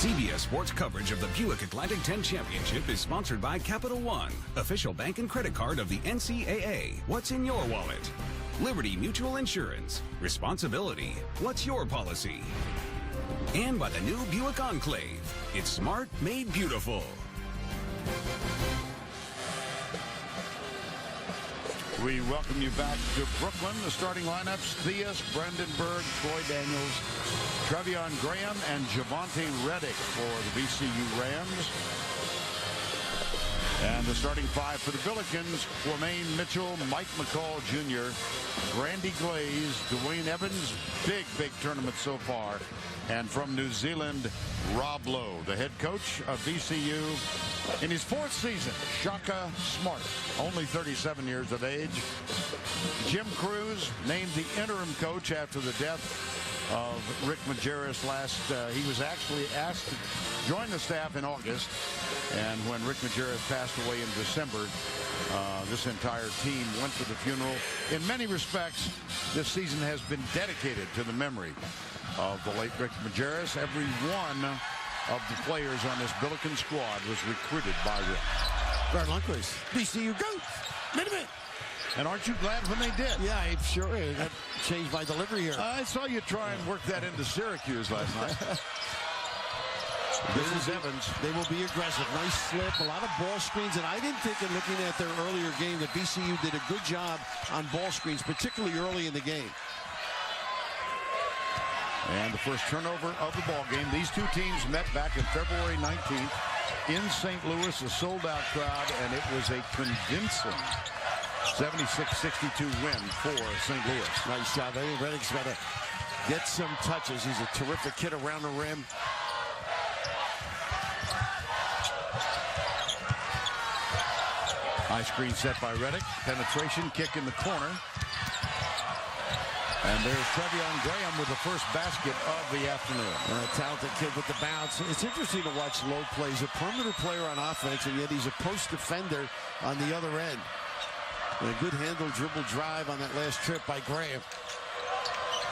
CBS Sports coverage of the Buick Atlantic 10 Championship is sponsored by Capital One, official bank and credit card of the NCAA. What's in your wallet? Liberty Mutual Insurance. Responsibility. What's your policy? And by the new Buick Enclave. It's smart, made beautiful. We welcome you back to Brooklyn. The starting lineups: Theus, Brendan Berg, Troy Daniels, Trevion Graham, and Javonte Reddick for the VCU Rams. And the starting five for the Billikens: Quamaine Mitchell, Mike McCall Jr., Randy Glaze, Dwayne Evans, big tournament so far. And from New Zealand, Rob Lowe, the head coach of VCU in his fourth season. Shaka Smart, only 37 years of age. Jim Cruz named the interim coach after the death of Rick Majerus he was actually asked to join the staff in August, and when Rick Majerus passed away in December, this entire team went to the funeral. In many respects, this season has been dedicated to the memory of the late Rick Majerus. Every one of the players on this Billiken squad was recruited by Rick. Brad Lundquist, VCU go! Minute. And aren't you glad when they did? Yeah, I'm sure. That changed my delivery here. I saw you try and work that into Syracuse last night. This is Evans. They will be aggressive. Nice slip, a lot of ball screens. And I didn't think in looking at their earlier game that VCU did a good job on ball screens, particularly early in the game. And the first turnover of the ball game. These two teams met back in February 19th in St. Louis, a sold-out crowd, and it was a convincing 76-62 win for St. Louis. Nice job. Reddick's got to get some touches. He's a terrific kid around the rim. High screen set by Reddick. Penetration kick in the corner. And there's Trevion Graham with the first basket of the afternoon. A talented kid with the bounce. It's interesting to watch Lowe play. He's a perimeter player on offense, and yet he's a post defender on the other end. And a good handle dribble drive on that last trip by Graham.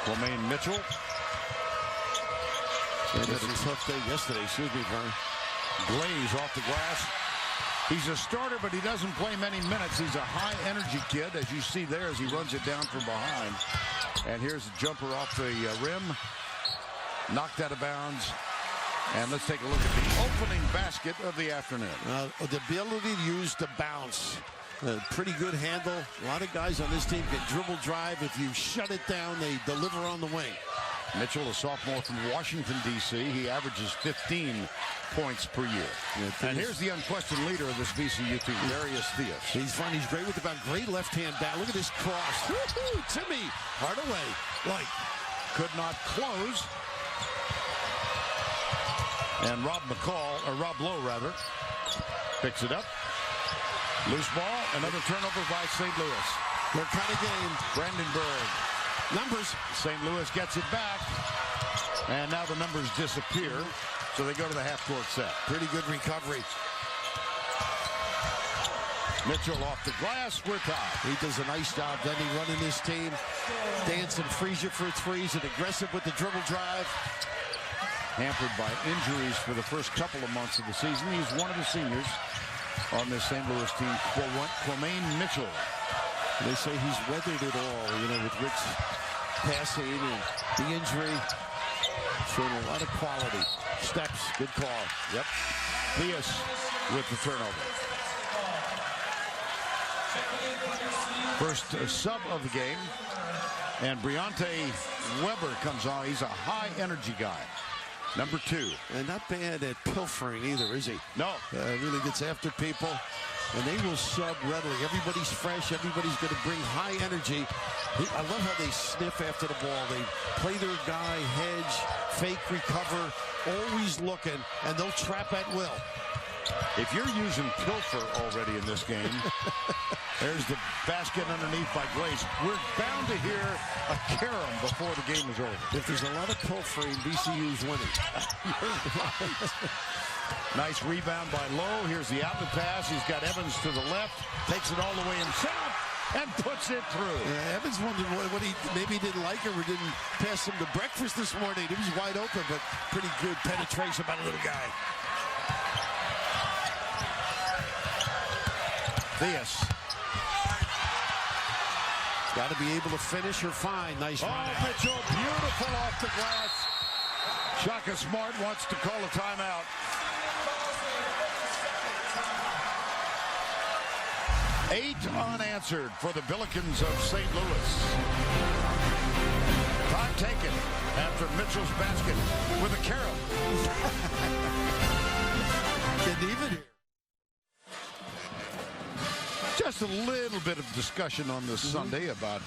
Quamaine Mitchell. They had a tough day yesterday. Excuse me, Vern. Glaze off the glass. He's a starter, but he doesn't play many minutes. He's a high-energy kid, as you see there, as he runs it down from behind. And here's a jumper off the rim. Knocked out of bounds. And let's take a look at the opening basket of the afternoon. The ability to use the bounce. Pretty good handle. A lot of guys on this team can dribble drive. If you shut it down, they deliver on the wing. Mitchell, a sophomore from Washington, D.C. He averages 15 points per year. And here's the unquestioned leader of this VCU team, Darius Theus. He's fun. He's great with the bounce. Great left-hand back. Look at this cross. Woo-hoo! Timmy Hardaway. Like, could not close. And Rob Lowe, picks it up. Loose ball. Another turnover by St. Louis. Their kind of game. Brandon Berg. Numbers. St. Louis gets it back. And now the numbers disappear. So they go to the half-court set. Pretty good recovery. Mitchell off the glass. We're tied. He does a nice job then running this team. Dancing freeze you for threes and aggressive with the dribble drive. Hampered by injuries for the first couple of months of the season. He's one of the seniors on this St. Louis team. Quamaine Mitchell. They say he's weathered it all, with Rick's passing and the injury. Showing a lot of quality. Steps, good call. Yep. Theus with the turnover. First sub of the game. And Briante Weber comes on. He's a high-energy guy. Number 2. And not bad at pilfering either, is he? No. Really gets after people. And they will sub readily. Everybody's fresh. Everybody's going to bring high energy. I love how they sniff after the ball. They play their guy, hedge, fake, recover, always looking, and they'll trap at will. If you're using pilfer already in this game, there's the basket underneath by Glaze. We're bound to hear a carom before the game is over. If there's a lot of pilfering, VCU's winning. Nice rebound by Lowe. Here's the outlet pass. He's got Evans to the left. Takes it all the way himself. and puts it through. Yeah, Evans wondered what he maybe didn't like or didn't pass him to breakfast this morning. He was wide open, but pretty good penetration by the little guy. Theus. Got to be able to finish or find. Nice run. Oh, Mitchell, beautiful off the glass. Shaka Smart wants to call a timeout. Eight unanswered for the Billikens of St. Louis. Time taken after Mitchell's basket with a carrot. Getting even here. Just a little bit of discussion on this Sunday about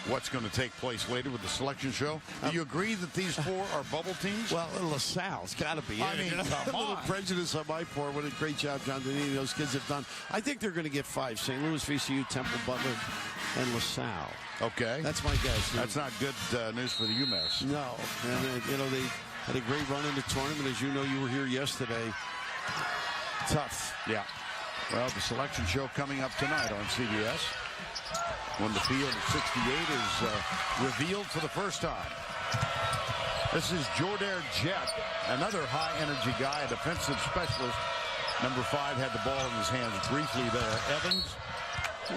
what's going to take place later with the selection show. Do you agree that these four are bubble teams? Well, LaSalle's got to be. I mean, come a little on. prejudice on my part. What a great job John Danini and those kids have done. I think they're going to get 5. St. Louis, VCU, Temple, Butler, and LaSalle. Okay. That's my guess. That's not good news for the UMass. No. And, you know, they had a great run in the tournament. As you know, you were here yesterday. Tough. Yeah. Well, the selection show coming up tonight on CBS when the field of 68 is revealed for the first time. This is Jordair Jett, another high-energy guy, a defensive specialist. Number 5 had the ball in his hands briefly there. Evans,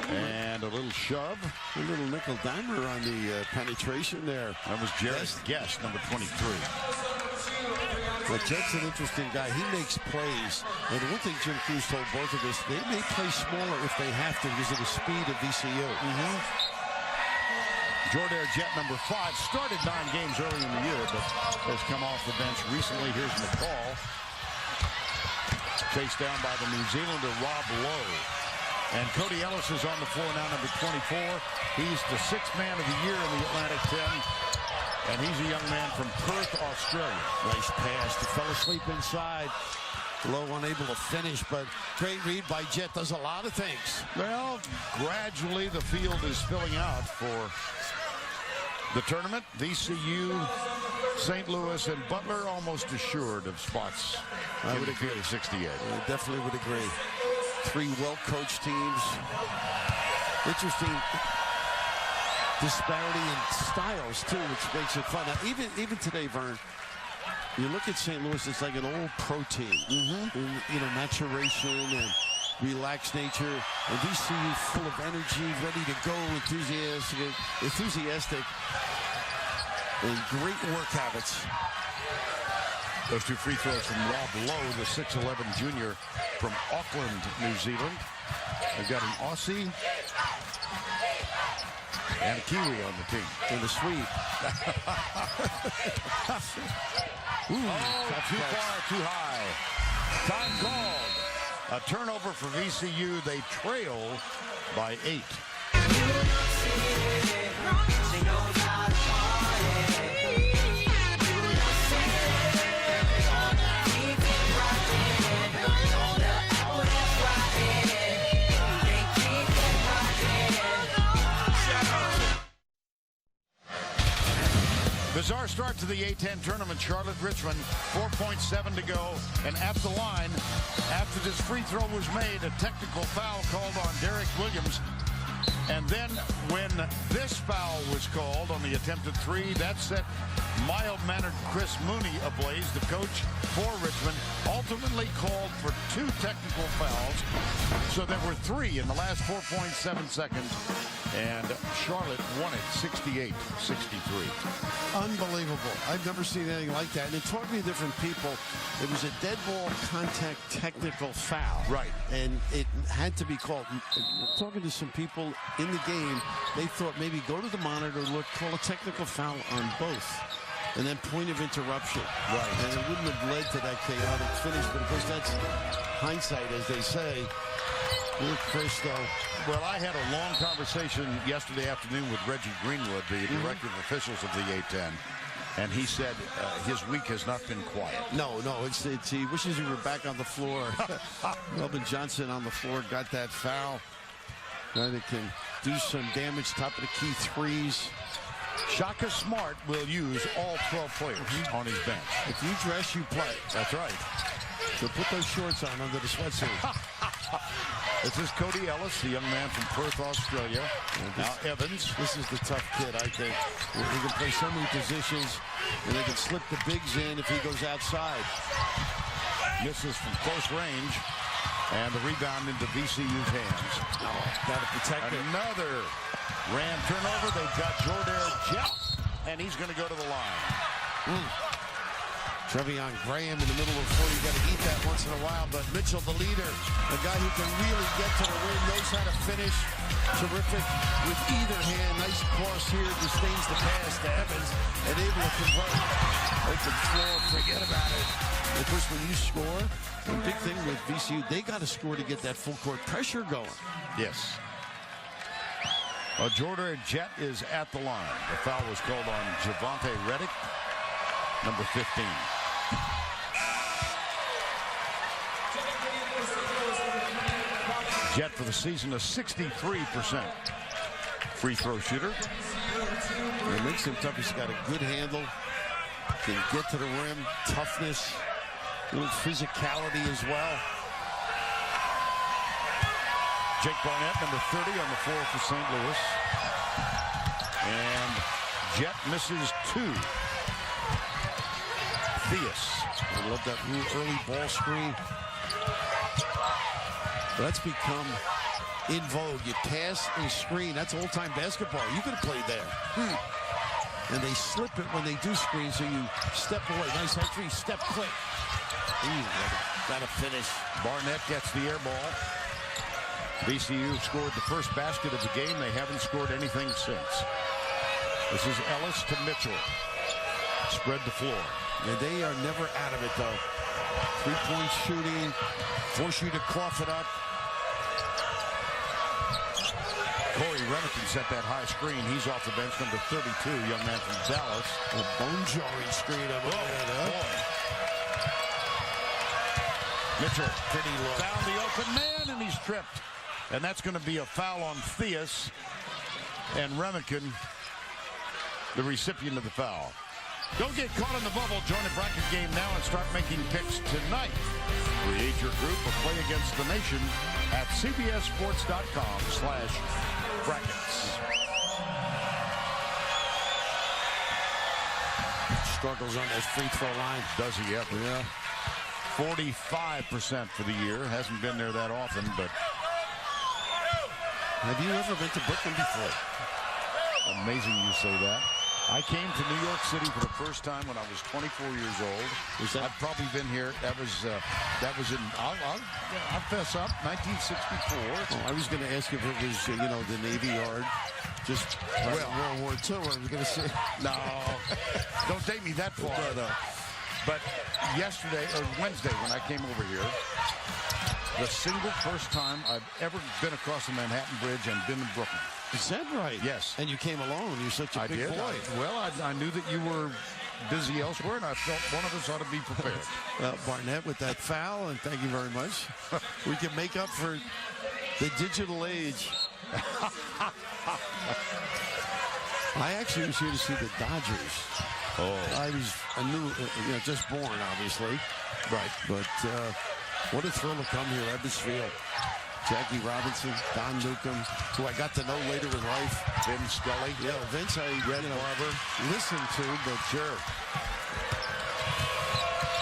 and a little shove. A little nickel dimer on the penetration there. That was Jared Guest, number 23. Well, Jett's an interesting guy. He makes plays. And one thing Jim Cruz told both of us, they may play smaller if they have to because of the speed of VCU. Jordair Jett, number 5, started 9 games early in the year, but has come off the bench recently. Here's McCall. Chased down by the New Zealander, Rob Lowe. And Cody Ellis is on the floor now, number 24. He's the 6th man of the year in the Atlantic 10. And he's a young man from Perth, Australia. Nice pass. He fell asleep inside. Lowe unable to finish, but great read by Jett. Does a lot of things. Well, gradually the field is filling out for the tournament. VCU, St. Louis, and Butler almost assured of spots. I would agree. 68. I definitely would agree. 3 well-coached teams. Interesting disparity in styles too, which makes it fun. Now, even today, Vern, you look at St. Louis, it's like an old pro team. You know, maturation and relaxed nature. And VCU full of energy, ready to go, enthusiastic, and great work habits. Those 2 free throws from Rob Lowe, the 6'11 junior from Auckland, New Zealand. They've got an Aussie and a Kiwi on the team. And the Swede. Too far, too high. Time called. A turnover for VCU. They trail by 8. Bizarre start to the A10 tournament. Charlotte-Richmond, 4.7 to go. And at the line, after this free throw was made, a technical foul called on Derek Williams. And then when this foul was called on the attempted 3, that set mild-mannered Chris Mooney ablaze, the coach for Richmond, ultimately called for 2 technical fouls. So there were 3 in the last 4.7 seconds. And Charlotte won it 68-63. Unbelievable. I've never seen anything like that. And it taught me different people. It was a dead ball contact technical foul. Right. And it had to be called. Talking to some people in the game, they thought maybe go to the monitor, look, call a technical foul on both. And then point of interruption. Right. And it wouldn't have led to that chaotic finish. But of course, that's hindsight, as they say. Look, Chris, though. Well, I had a long conversation yesterday afternoon with Reggie Greenwood, the director of officials of the A10, and he said his week has not been quiet. No, he wishes he were back on the floor. Melvin Johnson on the floor got that foul. Guy that can do some damage, top of the key threes. Shaka Smart will use all 12 players on his bench. If you dress, you play. That's right. So put those shorts on under the sweatsuit. This is Cody Ellis, the young man from Perth, Australia. Now Evans. This is the tough kid, I think. He can play so many positions, and they can slip the bigs in if he goes outside. Misses from close range, and the rebound into VCU's hands. Got to protect it. Another Ram turnover. They've got Jordan Jet, and he's going to go to the line. Trevion Graham in the middle of the floor. You got to eat that once in a while. But Mitchell, the leader, a guy who can really get to the rim, knows how to finish. Terrific with either hand. Nice cross here. Disdains the pass to Evans and able to convert. Open floor. Forget about it. Of course, when you score, the big thing with VCU, they got to score to get that full court pressure going. Yes. Jordan Jet is at the line. The foul was called on Javante Reddick, number 15. Jet for the season, a 63% free throw shooter. It makes him tough. He's got a good handle, can get to the rim, toughness, a little physicality as well. Jake Barnett, number 30 on the floor for St. Louis. And Jet misses 2. Theus. I love that early ball screen. That's become in vogue. You pass and screen. That's old-time basketball. You could have played there. And they slip it when they do screen, so you step away. Nice entry, step quick. Got to finish. Barnett gets the air ball. VCU scored the first basket of the game. They haven't scored anything since. This is Ellis to Mitchell. Spread the floor. And they are never out of it, though. Three-point shooting, force you to cough it up. Corey Remington set that high screen. He's off the bench, number 32, young man from Dallas. A bone-jarring screen over there. Mitchell Pretty low. found the open man, and he's tripped. And that's going to be a foul on Theus. And Remington, the recipient of the foul. Don't get caught in the bubble. Join the bracket game now and start making picks tonight. Create your group or play against the nation at cbssports.com/brackets. Struggles on that free throw line. Does he ever? Yeah. 45% for the year. Hasn't been there that often, but... Have you ever been to Brooklyn before? Amazing you say that. I came to New York City for the first time when I was 24 years old. I've probably been here. That was in, I'll fess up, 1964. Oh, I was going to ask if it was, the Navy Yard. Just World War II. I was going to say. No, don't take me that far. No. But yesterday, or Wednesday, when I came over here, the single first time I've ever been across the Manhattan Bridge and been in Brooklyn. Is that right? Yes. And you came alone. You're such a big boy. I knew that you were busy elsewhere, and I felt one of us ought to be prepared. Barnett with that foul, and thank you very much. We can make up for the digital age. I actually was here to see the Dodgers. Oh. I knew, just born, obviously. Right. But what a thrill to come here, Ebbets Field. Jackie Robinson, Don Newcomb, who I got to know later in life. Vince Scully. Yeah, Vince I listened to, but sure.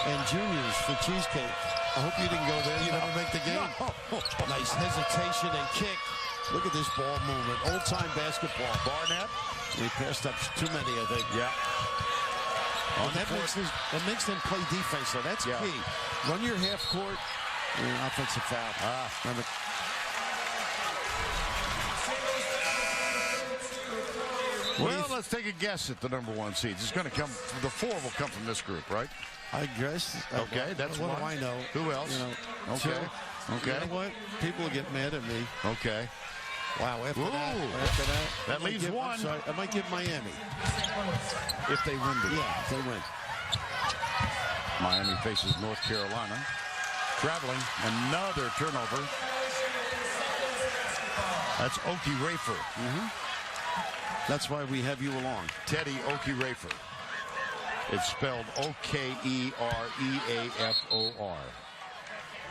And juniors for cheesecake. I hope you didn't go there. You never make the game. No. Nice hesitation and kick. Look at this ball movement. Old-time basketball. Barnett. He passed up too many, I think. Yeah. And that makes them play defense, so that's key. Run your half court. Offensive foul. Well, let's take a guess at the number 1 seed. It's going to come. The 4 will come from this group, right? I guess. Okay, that's what do I know? Who else? Okay. You know what? People will get mad at me. Okay. Wow. After that, that leaves one. I might give Miami if they win. If they win. Miami faces North Carolina. Traveling, another turnover. That's Okie Rafer. That's why we have you along. Teddy Okie Rafer. It's spelled O-K-E-R-E-A-F-O-R.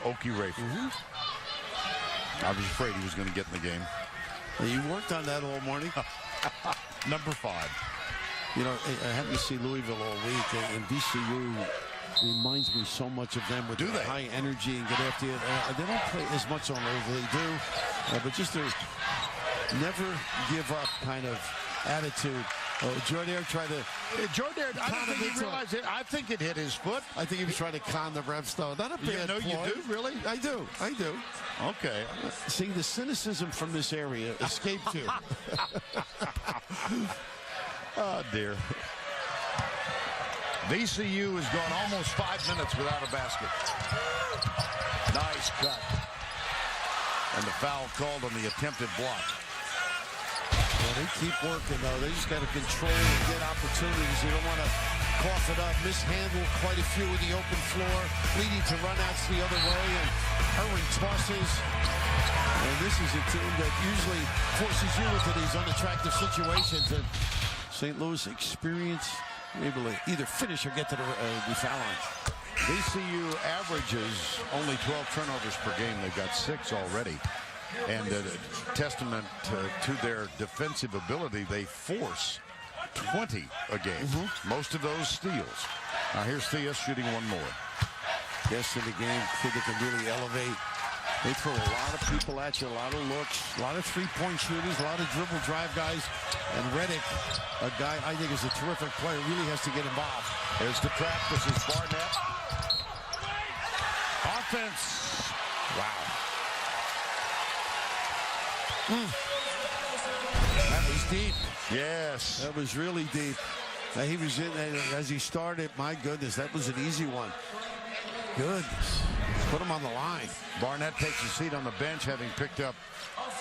Okie Rayford. I was afraid he was going to get in the game. You worked on that all morning. Number 5. You know, I happened to see Louisville all week, and VCU reminds me so much of them with their high energy and get after it. They don't play as much on over. They do, but just their never give up kind of attitude. Jordan tried to... Jordan, I don't think he realized it. I think it hit his foot. I think he was trying to con the refs, though. Not a bad ploy. You do? Really? I do. Okay. See, the cynicism from this area escaped you. Oh, dear. VCU has gone almost 5 minutes without a basket. Nice cut. And the foul called on the attempted block. Well, they keep working, though. They just got to control and get opportunities. You don't want to cough it up. Mishandle quite a few in the open floor, leading to runouts the other way. And Irwin tosses. And this is a team that usually forces you into these unattractive situations. And St. Louis experience, able to either finish or get to the foul line. VCU averages only 12 turnovers per game. They've got 6 already. And a testament to their defensive ability, they force 20 a game. Most of those steals. Now here's Theus shooting one more. Yes, in the game, kid that can really elevate. They throw a lot of people at you, a lot of looks, a lot of three-point shooters, a lot of dribble drive guys. And Reddick, a guy I think is a terrific player, really has to get involved. There's the trap. This is Barnett. Offense. Wow. That was deep. Yes. That was really deep. He was in, as he started, my goodness, that was an easy one. Goodness. Put him on the line. Barnett takes a seat on the bench, having picked up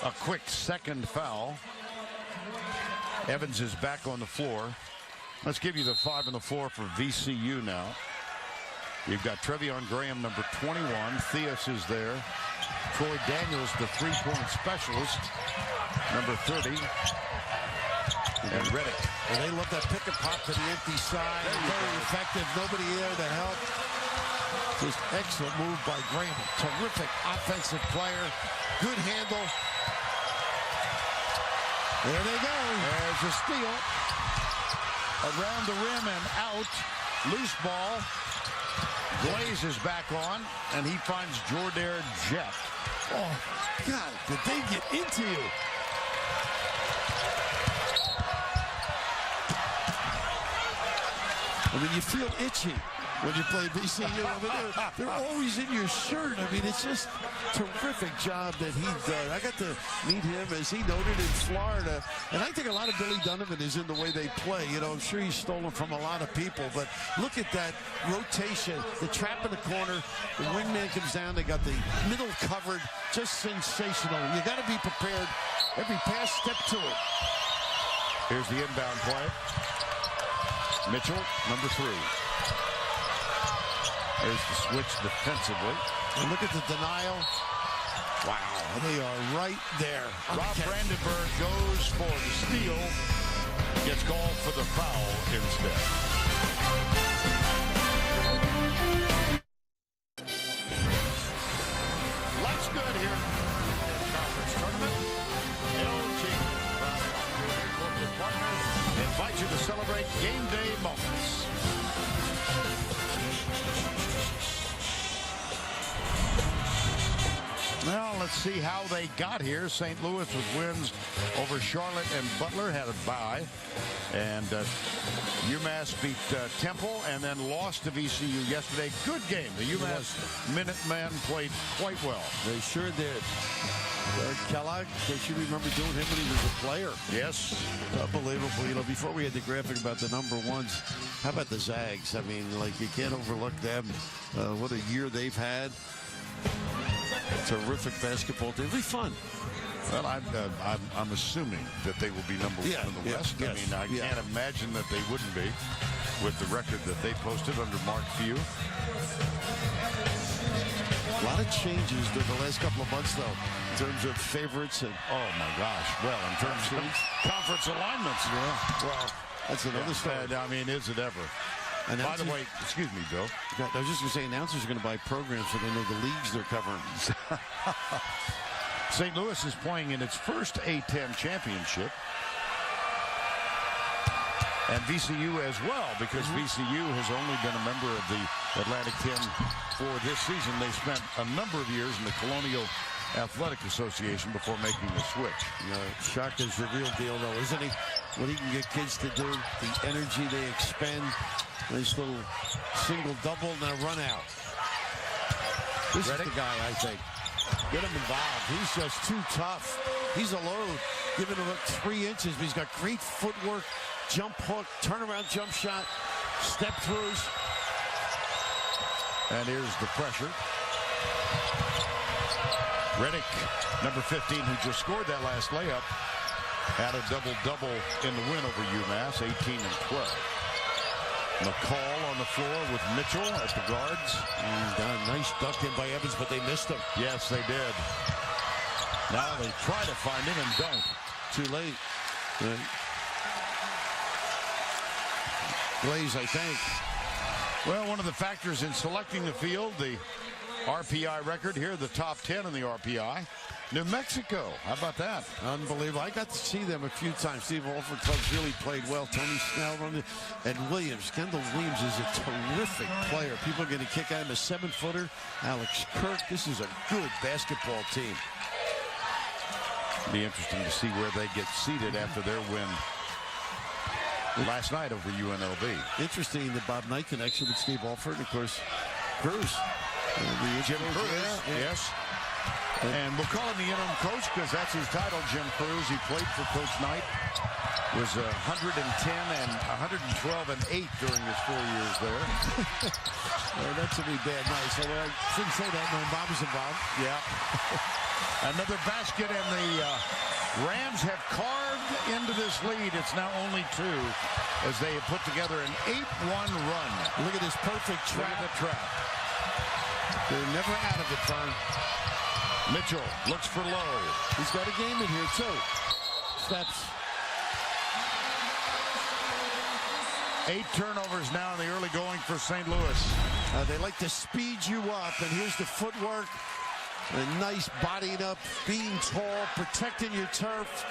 a quick second foul. Evans is back on the floor. Let's give you the 5 on the floor for VCU now. You've got Trevion Graham, number 21. Theus is there. Troy Daniels, the three-point specialist, number 30. And Reddick. And they love that pick and pop to the empty side. Very effective. Nobody there to help. Just excellent move by Graham. Terrific offensive player. Good handle. There they go. There's a steal. Around the rim and out. Loose ball. Glaze is back on, and he finds Jordan Jeff. Oh, God, did they get into you? I mean, you feel itchy when you play VCU. I mean, they're always in your shirt. I mean, it's just a terrific job that he does. I got to meet him, as he noted, in Florida. And I think a lot of Billy Donovan is in the way they play. You know, I'm sure he's stolen from a lot of people. But look at that rotation. The trap in the corner. The wingman comes down. They got the middle covered. Just sensational. You got to be prepared. Every pass, step to it. Here's the inbound play. Mitchell, number 3. There's the switch defensively. And look at the denial. Wow, they are right there. Rob Brandenburg goes for the steal. Gets called for the foul instead. Life's good here in the conference tournament. LG corporate partners invite you to celebrate game day moments. Well, let's see how they got here. St. Louis with wins over Charlotte and Butler, had a bye. And UMass beat Temple and then lost to VCU yesterday. Good game. The UMass Minutemen played quite well. They sure did. Kellogg, don't you remember doing him when he was a player? Yes. Unbelievable. You know, before we had the graphic about the number ones, how about the Zags? I mean, like, you can't overlook them. What a year they've had. Terrific basketball team. It'll be fun. Well, I'm assuming that they will be number 1 in the West. Yes, I mean, I can't imagine that they wouldn't be with the record that they posted under Mark Few. A lot of changes during the last couple of months, though, in terms of favorites and... Oh, my gosh. Well, in terms of conference alignments. Yeah, well, that's another story. I mean, is it ever? By the way, excuse me, Bill. I was just going to say, announcers are going to buy programs so they know the leagues they're covering. St. Louis is playing in its first A10 championship. And VCU as well, because VCU has only been a member of the Atlantic 10 for this season. They spent a number of years in the Colonial Athletic Association before making the switch. Shaka's the real deal, though, isn't he? What he can get kids to do, the energy they expend. Nice little single-double and a run-out. This is the guy, I think. Get him involved. He's just too tough. He's a load. Giving him 3 inches, but he's got great footwork, jump hook, turnaround jump shot, step throughs. And here's the pressure. Reddick, number 15, who just scored that last layup, had a double-double in the win over UMass, 18 and 12. McCall on the floor with Mitchell at the guards. Nice duck in by Evans, but they missed him. Yes, they did. Now they try to find him and don't. Too late. Glaze, I think. Well, one of the factors in selecting the field, the RPI record here, the top 10 in the RPI. New Mexico, how about that? Unbelievable. I got to see them a few times. Steve Alford Clubs really played well. Tony Snell on it. And Williams, Kendall Williams is a terrific player. People are going to kick at him, a 7-footer. Alex Kirk, this is a good basketball team. Be interesting to see where they get seated after their win last night over UNLV. Interesting, the Bob Knight connection with Steve Alford, and of course, Cruz. Jim Cruz, yes. And we'll call him the interim coach because that's his title, Jim Cruz. He played for Coach Knight. Was 110 and 112 and 8 during his 4 years there. Well, that's a bad night. So I shouldn't say that when Bob was involved. Yeah. Another basket, and the Rams have carved into this lead. It's now only 2 as they have put together an 8-1 run. Look at this perfect trap. Look at the trap. They're never out of it, Fern. Mitchell looks for Lowe. He's got a game in here, too. Steps. 8 turnovers now in the early going for St. Louis. They like to speed you up, and here's the footwork. A nice bodying up, being tall, protecting your turf.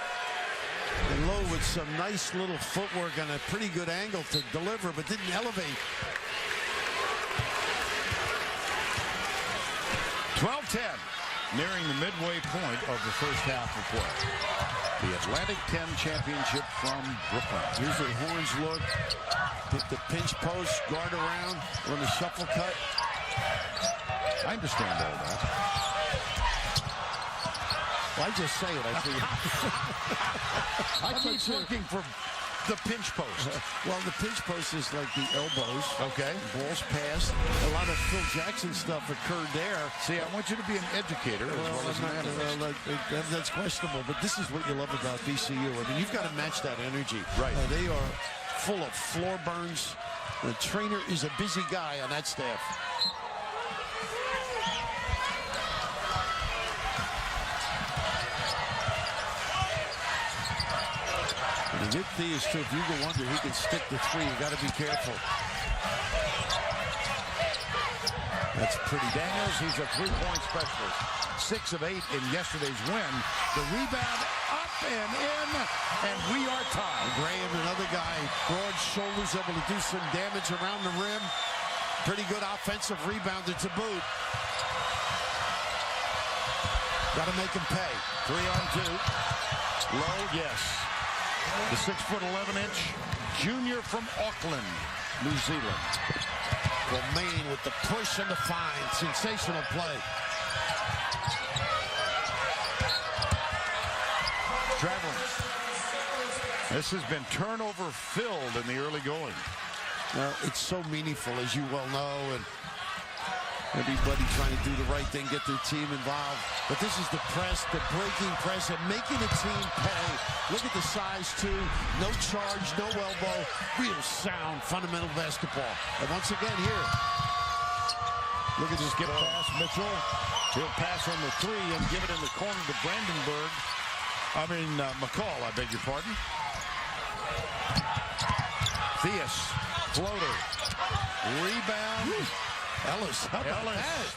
And Lowe with some nice little footwork on a pretty good angle to deliver, but didn't elevate. 12-10, nearing the midway point of the first half of play. The Atlantic 10 Championship from Brooklyn. Here's the Horns look. Hit the pinch post, guard around, run the shuffle cut. I understand all that. Well, I just say it. I think. I keep looking for the pinch post. Well, the pinch post is like the elbows. Okay. Balls passed. A lot of Phil Jackson stuff occurred there. See, I want you to be an educator as well as an analyst. That's questionable, but this is what you love about VCU. I mean, you've got to match that energy. Right. They are full of floor burns. The trainer is a busy guy on that staff. And the good thing is, too, if you go under, he can stick the 3. You got to be careful. That's pretty. Daniels, he's a 3-point specialist. 6 of 8 in yesterday's win. The rebound up and in, and we are tied. Graham, another guy, broad shoulders, able to do some damage around the rim. Pretty good offensive rebounder to boot. Got to make him pay. 3 on 2. Low, yes. The 6'11" junior from Auckland, New Zealand. Romaine with the push and the find. Sensational play. Traveling. This has been turnover filled in the early going. Well, it's so meaningful, as you well know, and everybody trying to do the right thing, get their team involved. But this is the press, the breaking press, and making the team pay. Look at the size, too. No charge, no elbow. Real sound, fundamental basketball. And once again here, look at this skip pass, Mitchell. He'll pass on the 3 and give it in the corner to Brandenburg. McCall, I beg your pardon. Theus Floater. Rebound. Ellis. How about that?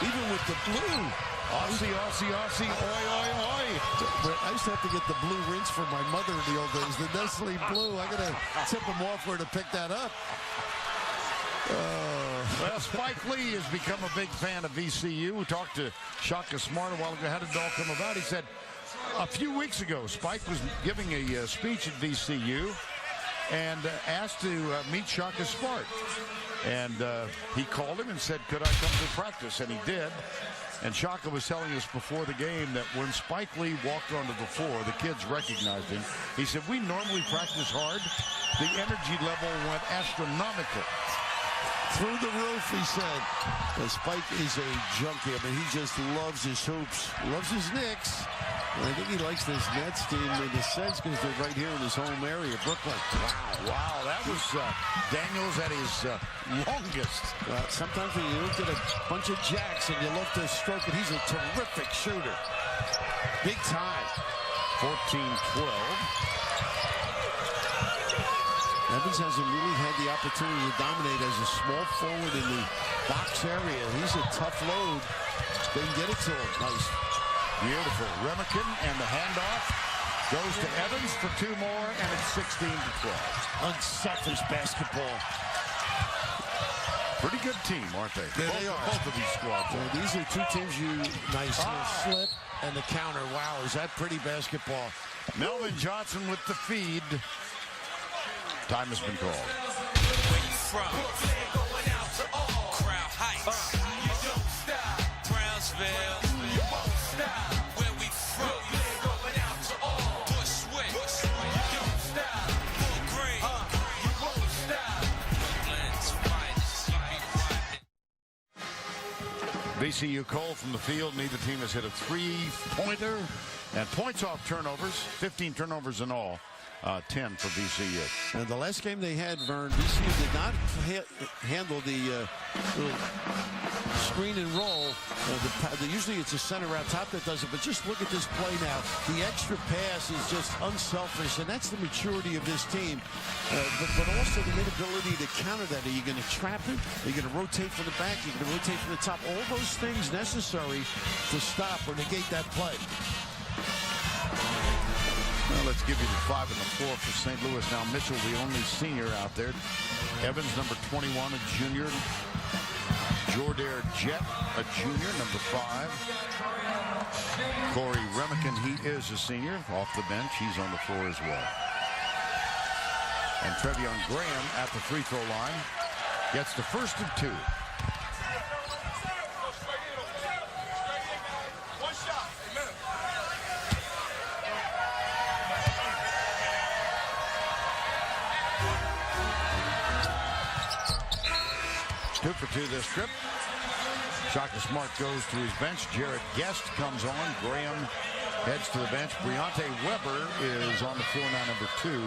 Even with the blue. Aussie, Aussie, Aussie. Oi, oi, oi. I used to have to get the blue rinse from my mother in the old days. The Nestle blue. I got to tip him off for her to pick that up. Well, Spike Lee has become a big fan of VCU. We talked to Shaka Smart a while ago. How did it all come about? He said a few weeks ago, Spike was giving a speech at VCU and asked to meet Shaka Smart. And he called him and said, could I come to practice? And he did. And Shaka was telling us before the game that when Spike Lee walked onto the floor, the kids recognized him. He said, we normally practice hard. The energy level went astronomical. Through the roof, he said. But Spike is a junkie. I mean, he just loves his hoops, loves his Knicks. And I think he likes this Nets team in a sense because they're right here in his home area, Brooklyn. Wow, that was Daniels at his longest. Well, sometimes when you look at a bunch of jacks and you love to stroke it, he's a terrific shooter. Big time. 14-12. Evans hasn't really had the opportunity to dominate as a small forward in the box area. He's a tough load. They can get it to him. Nice. Beautiful. Remican and the handoff goes to Evans for two more, and it's 16-12. Unselfish basketball. Pretty good team, aren't they? They are. Both of these squads. These are two teams nice slip and the counter. Wow, is that pretty basketball? Melvin Johnson with the feed. Time has been called. Where you from? Crowd Heights. You don't stop. Brownsville. You won't stop. Where we from? Going out to all. Bushwick. You don't stop. Full green. You won't stop. Billikens fight. VCU Cole from the field. Neither team has hit a three-pointer. And points off turnovers. 15 turnovers in all. 10 for VCU. And the last game they had, Vern, VCU did not handle the little screen and roll. Usually it's a center out top that does it, but just look at this play now. The extra pass is just unselfish, and that's the maturity of this team. But also the inability to counter that. Are you going to trap it? Are you going to rotate from the back? Are you going to rotate from the top? All those things necessary to stop or negate that play. Well, let's give you the 5 and the 4 for St. Louis. Now, Mitchell, the only senior out there. Evans, number 21, a junior. Jordair Jett, a junior, number 5. Corey Remican, he is a senior. Off the bench, he's on the floor as well. And Trevion Graham at the free throw line gets the first of 2. Two for 2 this trip. Shaka Smart goes to his bench. Jared Guest comes on. Graham heads to the bench. Briante Weber is on the floor now, number 2.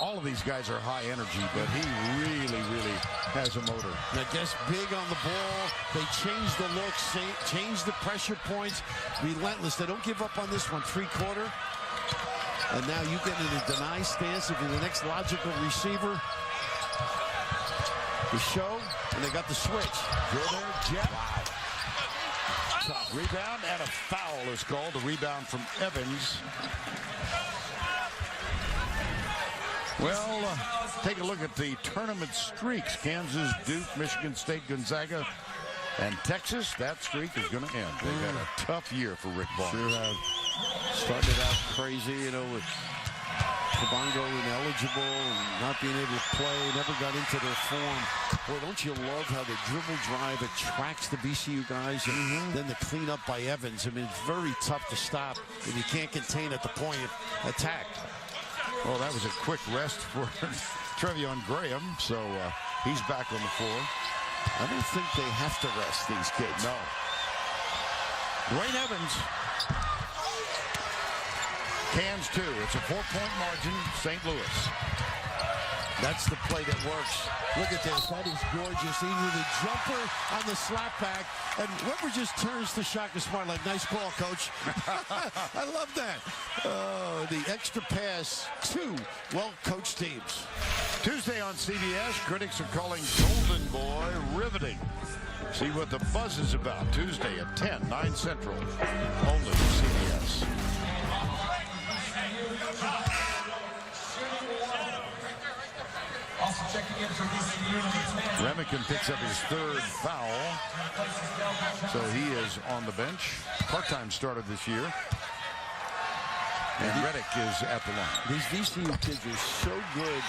All of these guys are high energy, but he really, really has a motor. Now Guest big on the ball. They change the looks, change the pressure points. Relentless. They don't give up on this one. 3-quarter. And now you get in a deny stance if you're the next logical receiver. The show, and they got the switch. Jordair Jett. Wow. Rebound, and a foul is called. A rebound from Evans. Well, take a look at the tournament streaks. Kansas, Duke, Michigan State, Gonzaga, and Texas. That streak is going to end. They've had a tough year for Rick Barnes. Sure have. Started out crazy, you know, with Kabongo ineligible and not being able to play, never got into their form. Boy, don't you love how the dribble drive attracts the VCU guys, and then the cleanup by Evans. I mean, it's very tough to stop if you can't contain at the point of attack. Well, that was a quick rest for Trevion Graham, so he's back on the floor. I don't think they have to rest these kids. No. Dwayne Evans. Cans 2. It's a 4-point margin, St. Louis. That's the play that works. Look at this. That is gorgeous. Either the jumper on the slapback, and Weber just turns to Shaka Smart like, nice ball, coach. I love that. The extra pass. 2 well-coached teams. Tuesday on CBS, critics are calling Golden Boy riveting. See what the buzz is about Tuesday at 10, 9 Central, only CBS. Remington picks up his third foul, so he is on the bench. Part-time starter this year. And Reddick is at the line. These VCU kids are so good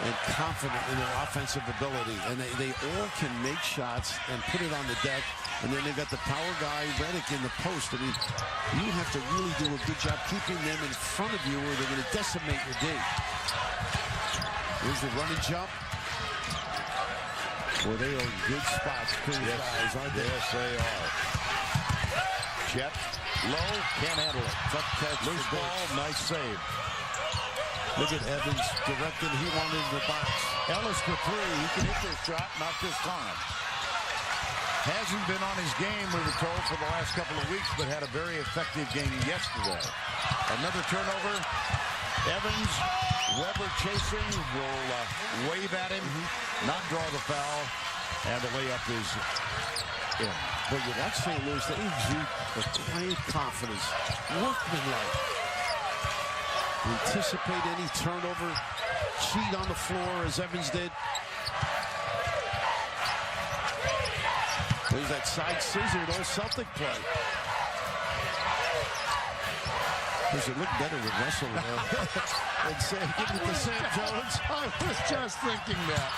and confident in their offensive ability, and they all can make shots and put it on the deck. And then they got the power guy, Reddick, in the post. I mean, you have to really do a good job keeping them in front of you, or they're going to decimate your D. Here's the running jump. Well, they are good spots for these guys, aren't they? Yes, they are. Chet, low, can't handle it. Tough catch. Loose ball, nice save. Look at Evans directing. He wanted in the box. Ellis for three. He can hit this shot, not this time. Hasn't been on his game, we were told, for the last couple of weeks, but had a very effective game yesterday. Another turnover. Evans, Weber chasing, will wave at him, not draw the foul, and the layup is in. But with that St. Louis, they exude a quiet confidence, workmanlike. Anticipate any turnover, cheat on the floor as Evans did. There's that side scissor, old Celtic play. Does it look better with Russell and say, give it to Sam Jones? I was just thinking that.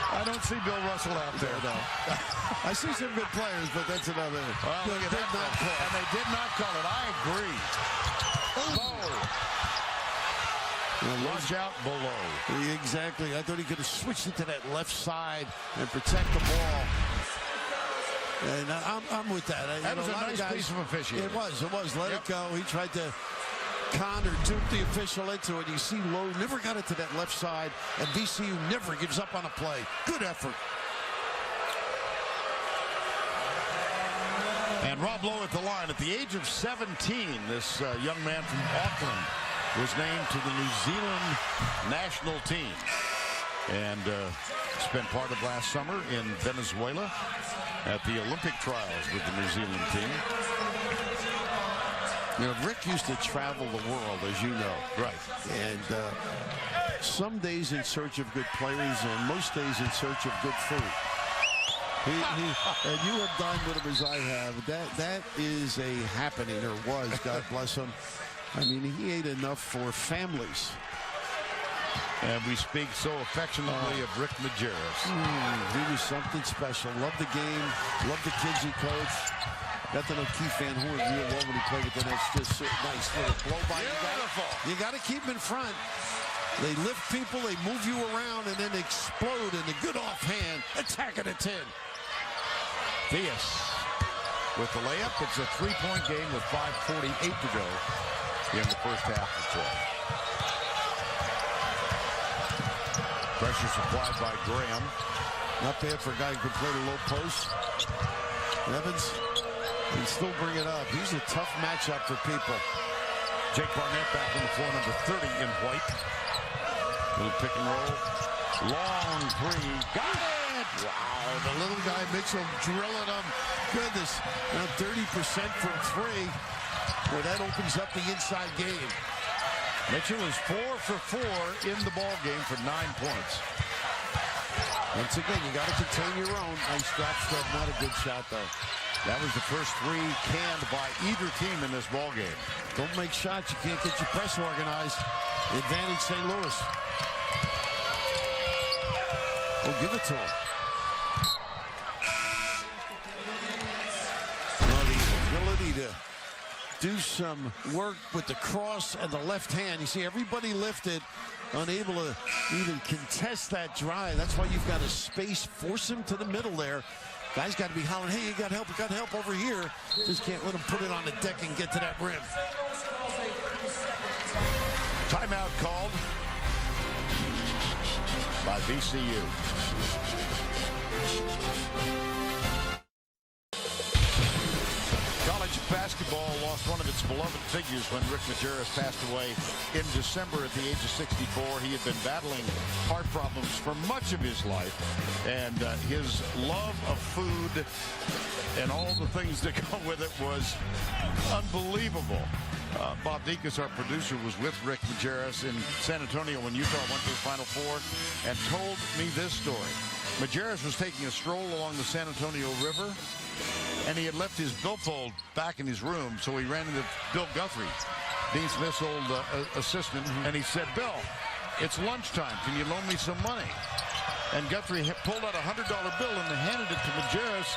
I don't see Bill Russell out there, though. I see some good players, but that's another. Well, look at that. And they did not call it. I agree. Watch out below. Exactly. I thought he could have switched it to that left side and protect the ball. And I'm with that. That was a nice piece of officiating. It was. Let it go. He tried to con or dupe the official into it. You see Lowe never got it to that left side, and VCU never gives up on a play. Good effort. And Rob Lowe at the line. At the age of 17, this young man from Auckland was named to the New Zealand national team. And spent part of last summer in Venezuela at the Olympic trials with the New Zealand team. You know, Rick used to travel the world, as you know. Right. And some days in search of good players and most days in search of good food. And you have dined with him as I have. That is a happening, or was, God bless him. I mean, he ate enough for families. And we speak so affectionately of Rick Majerus. He was something special. Loved the game. Loved the kids he coached. Got to know Keith Van Horn real well when he played with the Nets. Just nice little blow by. You got to keep them in front. They lift people, they move you around, and then explode in a good offhand. Attack at a 10. Theus with the layup. It's a three-point game with 5:48 to go in the first half of play. Pressure supplied by Graham. Not bad for a guy who can play the low post. Evans can still bring it up. He's a tough matchup for people. Jake Barnett back on the floor, number 30 in white. Little pick and roll. Long three. Got it! Wow, the little guy Mitchell drilling him. Goodness. Now 30% from three. Well, that opens up the inside game. Mitchell is 4 for 4 in the ball game for 9 points. Once again, you got to contain your own. Nice drop step, not a good shot though. That was the first three canned by either team in this ball game. Don't make shots, you can't get your press organized. Advantage St. Louis. Oh, give it to him. Well, the ability to do some work with the cross and the left hand. You see everybody lifted, unable to even contest that drive. That's why you've got to space, force him to the middle there. Guys got to be hollering, hey, you got help over here. Just can't let him put it on the deck and get to that rim. Timeout called by VCU. College basketball lost one of its beloved figures when Rick Majerus passed away in December at the age of 64. He had been battling heart problems for much of his life, and his love of food and all the things that go with it was unbelievable. Bob Dekas, our producer, was with Rick Majerus in San Antonio when Utah went to the Final Four and told me this story. Majerus was taking a stroll along the San Antonio River, and he had left his billfold back in his room, so he ran into Bill Guthrie, Dean Smith's old assistant, and he said, "Bill, it's lunchtime. Can you loan me some money?" And Guthrie pulled out a $100 bill and handed it to Majerus.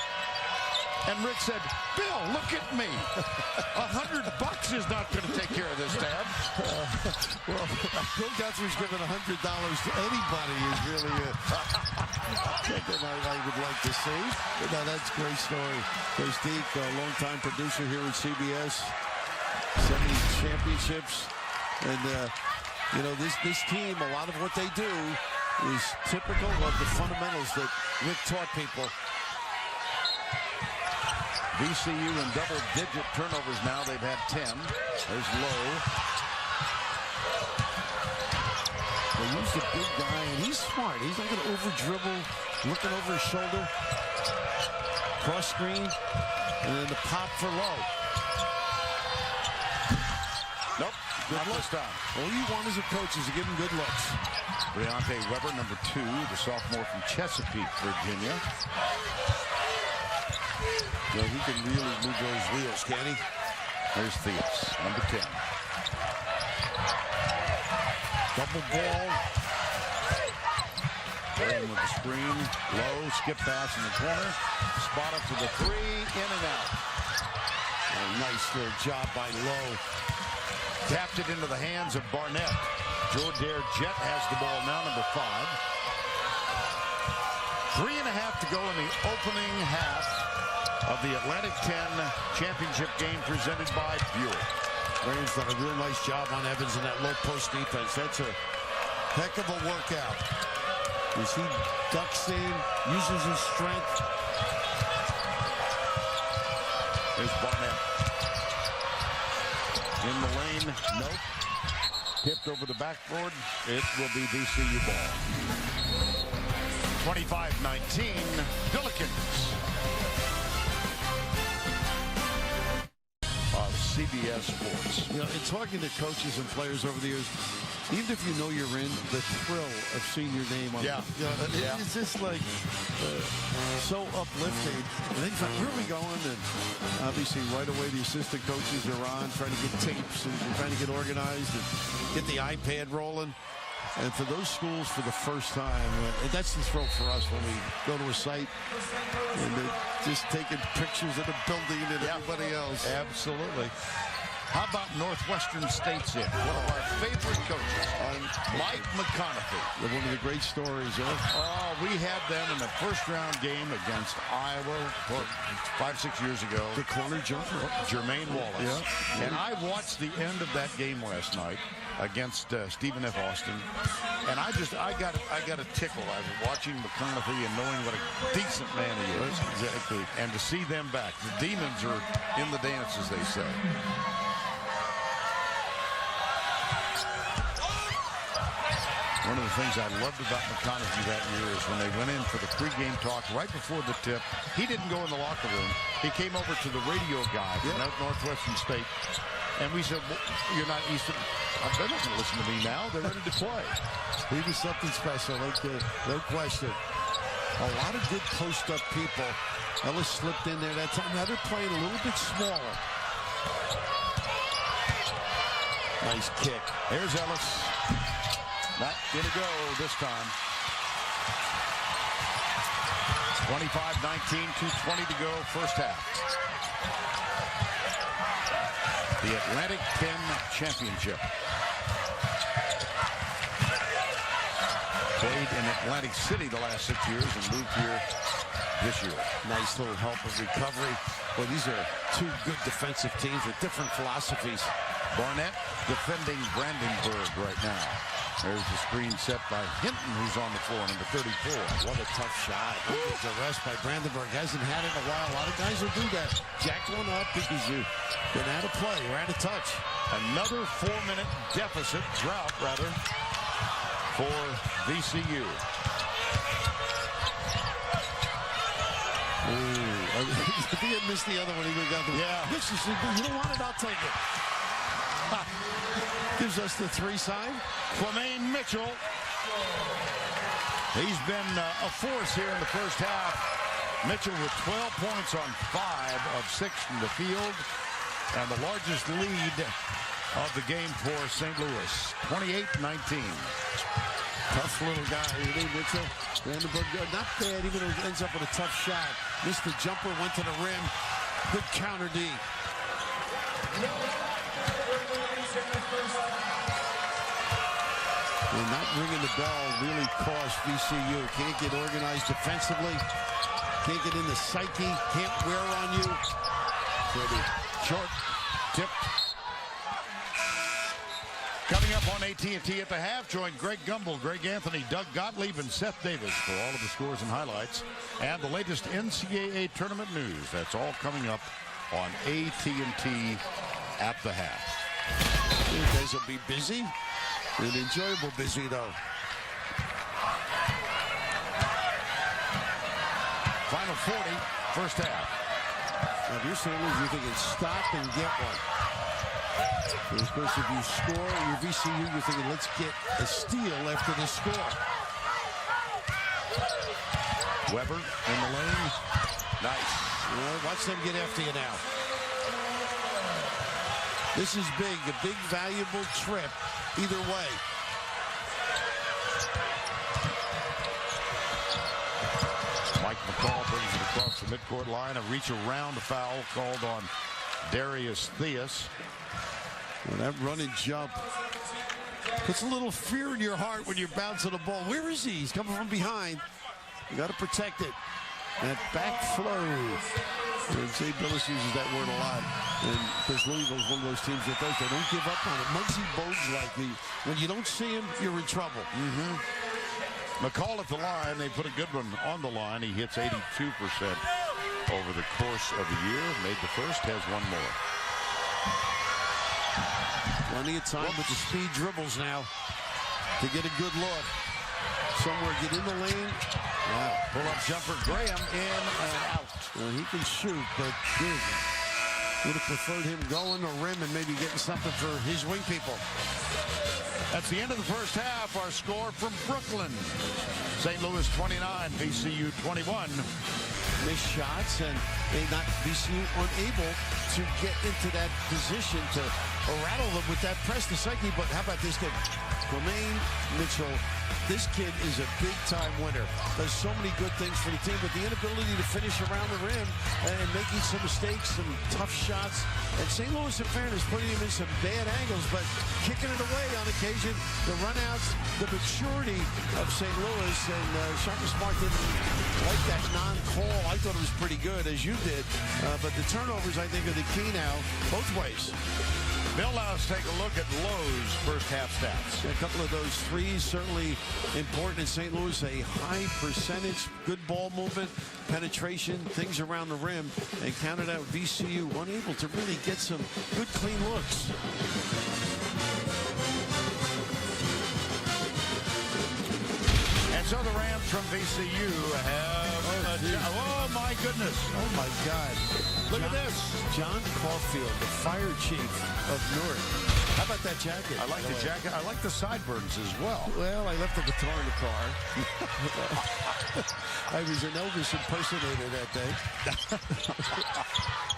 And Rick said, "Bill, look at me. $100 is not going to take care of this, Dad." Well, Bill Guthrie's giving $100 to anybody is really something I would like to see. But no, that's a great story. There's Deke, a longtime producer here at CBS, 70 championships. And, you know, this team, a lot of what they do is typical of the fundamentals that Rick taught people. VCU in double-digit turnovers now. They've had 10. There's Lowe. They use the big guy, and he's smart. He's not going to over-dribble, looking over his shoulder. Cross screen, and then the pop for Lowe. Nope, not this time. All you want as a coach is to give him good looks. Briante Weber, number 2, the sophomore from Chesapeake, Virginia. Yeah, he can really move those wheels, can he? There's Theus, number 10. Double ball. Playing with the screen. Low, skip pass in the corner. Spot up to the 3, in and out. A nice little job by Lowe. Tapped it into the hands of Barnett. Jordair Jet has the ball now, number 5. 3.5 to go in the opening half of the Atlantic 10 championship game presented by Buick. Graham's done a real nice job on Evans in that low post defense. That's a heck of a workout. As he ducks in, uses his strength. There's Barnett. In the lane, nope. Tipped over the backboard. It will be VCU ball. 25-19, Billikens. CBS Sports. You know, in talking to coaches and players over the years, even if you know you're in, the thrill of seeing your name on it's just like so uplifting. And then it's like, where are we going? And obviously right away the assistant coaches are on trying to get tapes and trying to get organized and get the iPad rolling. And for those schools for the first time, and that's the thrill for us when we go to a site and they're just taking pictures of the building and everybody else. Absolutely. How about Northwestern State's in? One of our favorite coaches, Mike McConaughey. One of the great stories, Oh, we had them in the first-round game against Iowa 5-6 years ago. The corner jumper. Jermaine Wallace. Yeah. And I watched the end of that game last night against Stephen F. Austin, and I got a tickle as watching McConaughey and knowing what a decent man he is. Exactly. And to see them back, the demons are in the dance, as they say. One of the things I loved about McConaughey that year is when they went in for the pregame talk right before the tip, he didn't go in the locker room. He came over to the radio guy from Northwestern State, and we said, well, "You're not Eastern." They're not going to listen to me now. They're ready to play. He was something special, no question. A lot of good post-up people. Ellis slipped in there that time. Now they're playing a little bit smaller. Nice kick. Here's Ellis. Not going to go this time. 25-19, 2:20 to go, first half. The Atlantic 10 Championship. Played in Atlantic City the last 6 years and moved here this year. Nice little help of recovery. Well, these are two good defensive teams with different philosophies. Barnett defending Brandenburg right now. There's the screen set by Hinton, who's on the floor, number 34. What a tough shot. The rest by Brandenburg. Hasn't had it in a while. A lot of guys will do that. Jack one up because you've been out of play or out of touch. Another 4-minute deficit, drought rather, for VCU. I think I missed the other one. He would have got the you don't want it, I'll take it. Gives us the 3 sign. Quamaine Mitchell. He's been a force here in the first half. Mitchell with 12 points on 5 of 6 from the field. And the largest lead of the game for St. Louis, 28-19. Tough little guy, Mitchell. Brandenburg, not bad, even though he ends up with a tough shot. Missed the jumper, went to the rim. Good counter D. And not ringing the bell really cost VCU. Can't get organized defensively. Can't get in the psyche. Can't wear on you. Pretty short, tipped. Coming up on AT&T at the half, join Greg Gumbel, Greg Anthony, Doug Gottlieb, and Seth Davis for all of the scores and highlights and the latest NCAA tournament news. That's all coming up on AT&T at the half. You guys will be busy. An enjoyable busy, though. Final 40, first half. Now, if you're St. Louis, you're thinking stop and get one. And of course, if you score, your VCU, you're thinking let's get a steal after the score. Weber in the lane. Nice. Well, watch them get after you now. This is big, a big, valuable trip either way. Mike McCall brings it across the midcourt line. A reach around foul called on Darius Theus. Well, that run and jump puts a little fear in your heart when you're bouncing the ball. Where is he? He's coming from behind. You got to protect it. That back flow. And St. Billis uses that word a lot. And because Louisville's one of those teams that does, they don't give up on it. Muggsy Bogues like the, when you don't see him, you're in trouble. McCall at the line. They put a good one on the line. He hits 82% over the course of the year. Made the first, has one more. Plenty of time with the speed dribbles now to get a good look. Somewhere get in the lane. Wow. Pull-up jumper. Graham in and out. Well, he can shoot, but big. Would have preferred him going to rim and maybe getting something for his wing people. That's the end of the first half. Our score from Brooklyn. St. Louis 29, VCU 21. Missed shots, and VCU unable to get into that position to rattle them with that press to psyche. But how about this kid? Quamaine Mitchell. This kid is a big-time winner. Does so many good things for the team, but the inability to finish around the rim and making some mistakes, some tough shots. And St. Louis, in fairness, putting him in some bad angles, but kicking it away on occasion. The runouts, the maturity of St. Louis, and Shaka Smart didn't like that non-call. I thought it was pretty good, as you did. But the turnovers, I think, are the key now, both ways. Bill, now let's take a look at Lowe's first half stats. A couple of those threes certainly important in St. Louis. A high percentage, good ball movement, penetration, things around the rim, and counted out VCU unable to really get some good, clean looks. And so the Rams from VCU have... Oh, my goodness. Oh, my God. Look at this. John Caulfield, the fire chief of Newark. How about that jacket? I like the jacket. I like the sideburns as well. Well, I left the guitar in the car. I was an Elvis impersonator that day.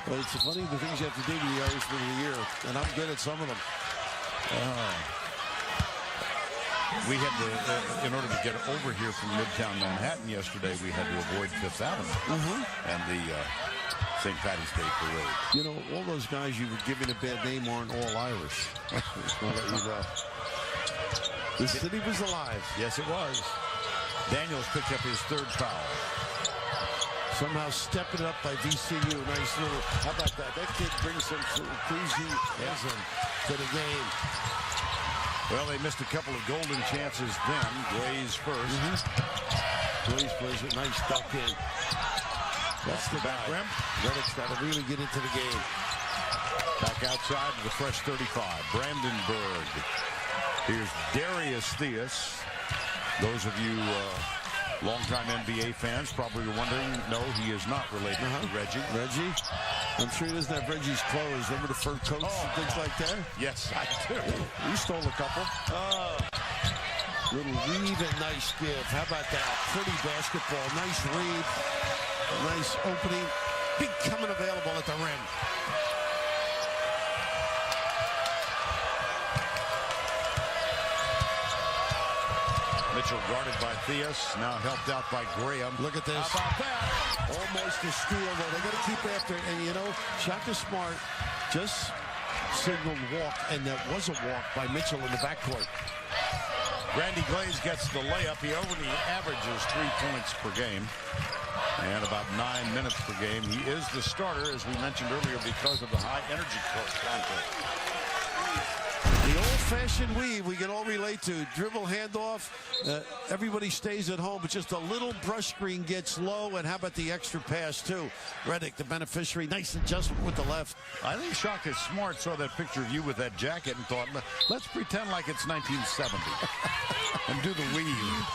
But it's funny the things you have to do to the Irishman of the year, and I'm good at some of them. We had to, in order to get over here from Midtown Manhattan yesterday, we had to avoid Fifth Avenue and the St. Patty's Day Parade. You know, all those guys you were giving a bad name aren't all Irish. I'll let you know. The city was alive. Yes, it was. Daniels picked up his third foul. Somehow stepping it up by VCU. Nice little, how about that? That kid brings some enthusiasm to the game. Well, they missed a couple of golden chances then. Glaze first. Glaze plays a nice duck in. That's the back rim. Reddick's got to really get into the game. Back outside to the fresh 35. Brandenburg. Here's Darius Theus. Those of you longtime NBA fans probably are wondering, no, he is not related to Reggie. Reggie? I'm sure he doesn't have Reggie's clothes. Remember the fur coats and things like that? Yes, I do. You stole a couple. Little weave and nice give. How about that? Pretty basketball. Nice read. Nice opening. Big coming available at the rim. Mitchell guarded by Theus, now helped out by Graham. Look at this. How about that? Almost a steal, though. They got to keep after it. And, you know, Shaka Smart just signaled walk, and that was a walk by Mitchell in the backcourt. Randy Glaze gets the layup. He only averages 3 points per game and about 9 minutes per game. He is the starter, as we mentioned earlier, because of the high energy content. The old-fashioned weave we can all relate to. Dribble, handoff. Everybody stays at home, but just a little brush screen gets low. And how about the extra pass, too? Reddick, the beneficiary. Nice adjustment with the left. I think Shaka Smart saw that picture of you with that jacket and thought, let's pretend like it's 1970 and do the weave.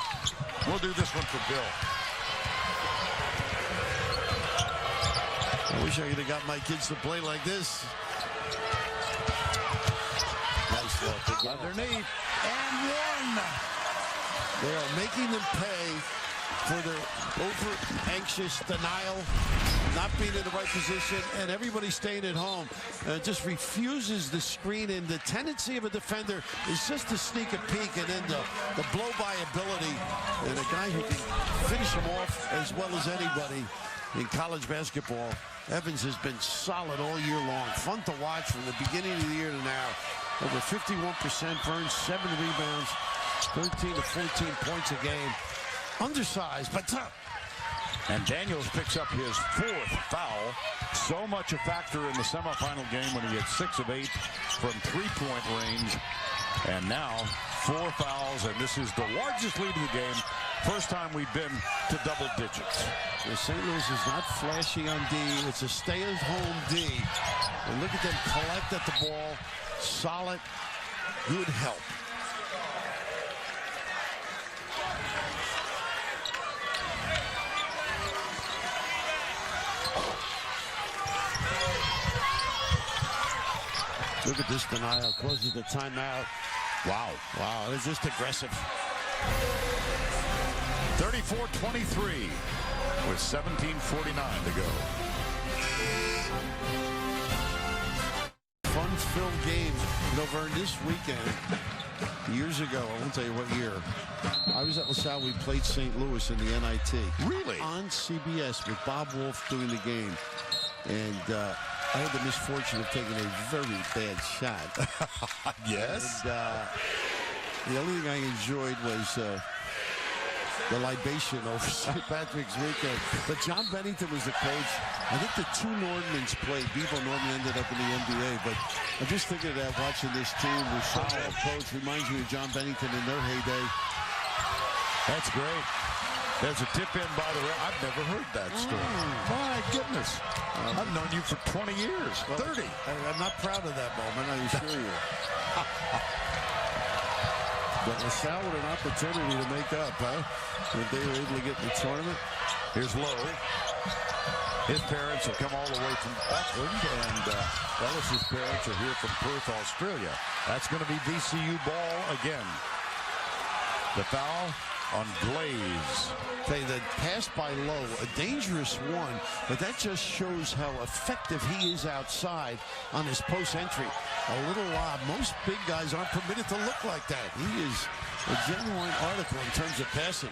We'll do this one for Bill. I wish I could have got my kids to play like this. Nice look. Underneath. And one. They are making them pay for their over-anxious denial, not being in the right position, and everybody staying at home. Just refuses the screen, and the tendency of a defender is just to sneak a peek, and then the blow-by ability, and a guy who can finish him off as well as anybody in college basketball. Evans has been solid all year long. Fun to watch from the beginning of the year to now. Over 51%, burns 7 rebounds, 13 to 14 points a game. Undersized, but tough. And Daniels picks up his 4th foul. So much a factor in the semifinal game when he had 6 of 8 from 3-point range. And now 4 fouls, and this is the largest lead of the game. First time we've been to double digits. St. Louis is not flashy on D. It's a stay-at-home D. And look at them collect at the ball. Solid, good help. Look at this denial. Closes the timeout. Wow. Wow, it's just aggressive. 34-23 with 17:49 to go. Fun-filled games. You know, Vern, this weekend, years ago, I won't tell you what year, I was at LaSalle. We played St. Louis in the NIT. Really? On CBS with Bob Wolf doing the game. And I had the misfortune of taking a very bad shot. Yes? And, the only thing I enjoyed was the libation over St. Patrick's weekend. But John Bennington was the coach. I think the 2 Nordmans played. Bevo Nordman ended up in the NBA. But I'm just thinking of that, watching this team with so well coached. Reminds me of John Bennington in their heyday. That's great. There's a tip in by the ref. I've never heard that story. My goodness. I've known you for 20 years, 30. I'm not proud of that moment, I assure you. But LaSalle with an opportunity to make up, huh? If they were able to get in the tournament. Here's Lowe. His parents have come all the way from Auckland, and Ellis's parents are here from Perth, Australia. That's going to be VCU ball again. The foul on Glaze. Okay, the pass by Lowe, a dangerous one, but that just shows how effective he is outside on his post entry. A little lob. Most big guys aren't permitted to look like that. He is a genuine article in terms of passing.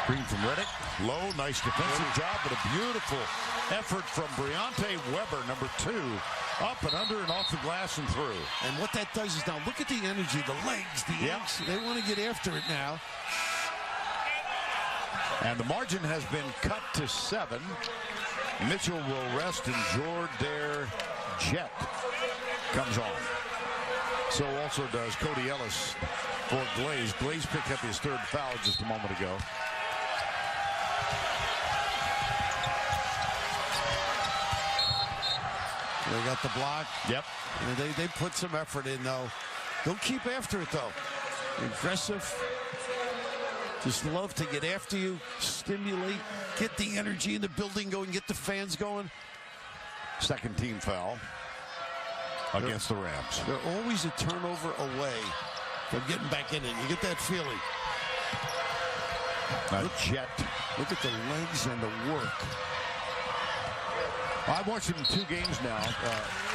Screen from Reddick. Low, nice defensive job, but a beautiful effort from Briante Weber, number 2. Up and under and off the glass and through. And what that does is now look at the energy, the legs, the yanks. They want to get after it now. And the margin has been cut to 7. Mitchell will rest, and Jordair Jet comes on. So also does Cody Ellis for Glaze. Glaze picked up his third foul just a moment ago. They got the block. Yep. They put some effort in, though. Don't keep after it, though. Aggressive. Just love to get after you, stimulate, get the energy in the building going, get the fans going. Second team foul against the Rams. They're always a turnover away from getting back in it. You get that feeling. Jet. Look at the legs and the work. I've watched him 2 games now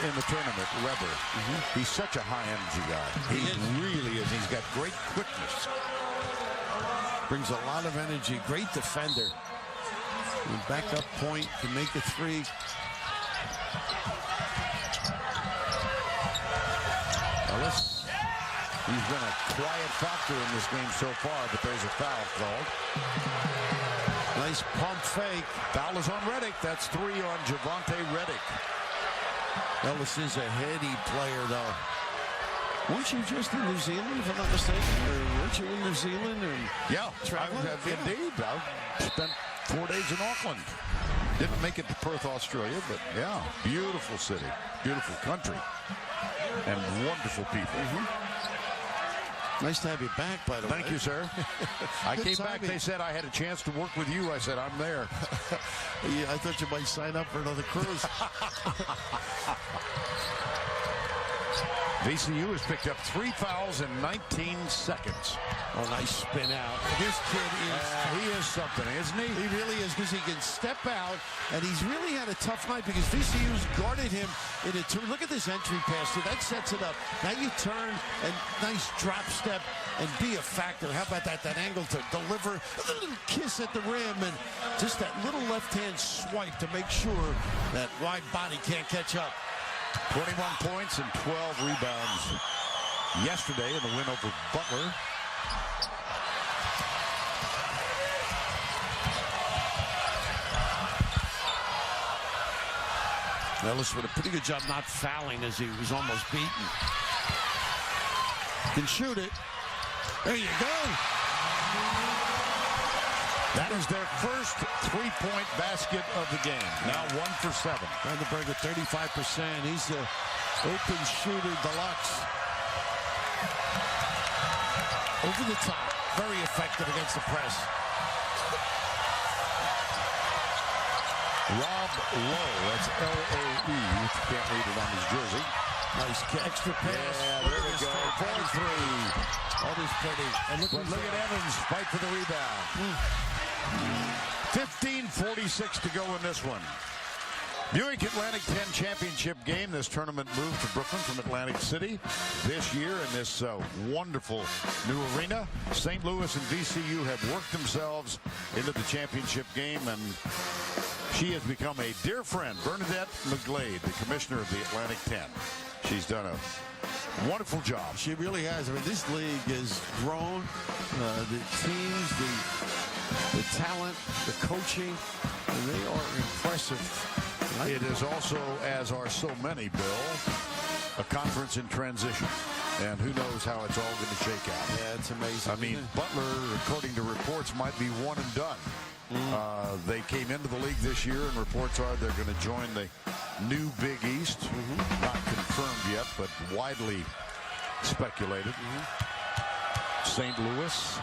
in the tournament, Weber. He's such a high-energy guy. He really is. He's got great quickness. Brings a lot of energy. Great defender. And back up point to make a 3. Ellis. He's been a quiet factor in this game so far, but there's a foul called. Nice pump fake. Foul is on Reddick. That's 3 on Javante Reddick. Ellis is a heady player, though. Weren't you just in New Zealand, if I'm not mistaken? Or weren't you in New Zealand? Or yeah, traveling? Indeed. I spent 4 days in Auckland. Didn't make it to Perth, Australia, but yeah, beautiful city, beautiful country, and wonderful people. Nice to have you back, by the way. Thank you, sir. I came back. timing. They said I had a chance to work with you. I said, I'm there. Yeah, I thought you might sign up for another cruise. VCU has picked up 3 fouls in 19 seconds. Oh, nice spin out. This kid is... he is something, isn't he? He really is, because he can step out, and he's really had a tough night because VCU's guarded him in a turn. Look at this entry pass. So that sets it up. Now you turn, and nice drop step, and be a factor. How about that? That angle to deliver a little kiss at the rim, and just that little left-hand swipe to make sure that wide body can't catch up. 21 points and 12 rebounds yesterday in the win over Butler. Ellis with a pretty good job not fouling as he was almost beaten. Can shoot it. There you go. That is their first 3-point basket of the game. Now 1 for 7. Vandenberg at 35%. He's the open shooter deluxe. Over the top. Very effective against the press. Rob Lowe. That's L-O-E. You can't read it on his jersey. Nice extra pass. Yeah, there we go. 4-3. That is pretty. And look at Evans fight for the rebound. 15:46 to go in this one. Buick Atlantic 10 Championship game. This tournament moved to Brooklyn from Atlantic City this year in this wonderful new arena. St. Louis and VCU have worked themselves into the championship game, and she has become a dear friend. Bernadette McGlade, the commissioner of the Atlantic 10. She's done a wonderful job. She really has. I mean, this league has grown. The teams, the talent, the coaching, and they are impressive. It is also, as are so many, Bill, a conference in transition. And who knows how it's all going to shake out. Yeah, it's amazing. I mean, Butler, according to reports, might be one and done. They came into the league this year, and reports are they're going to join the new Big East. Not confirmed yet, but widely speculated. St. Louis.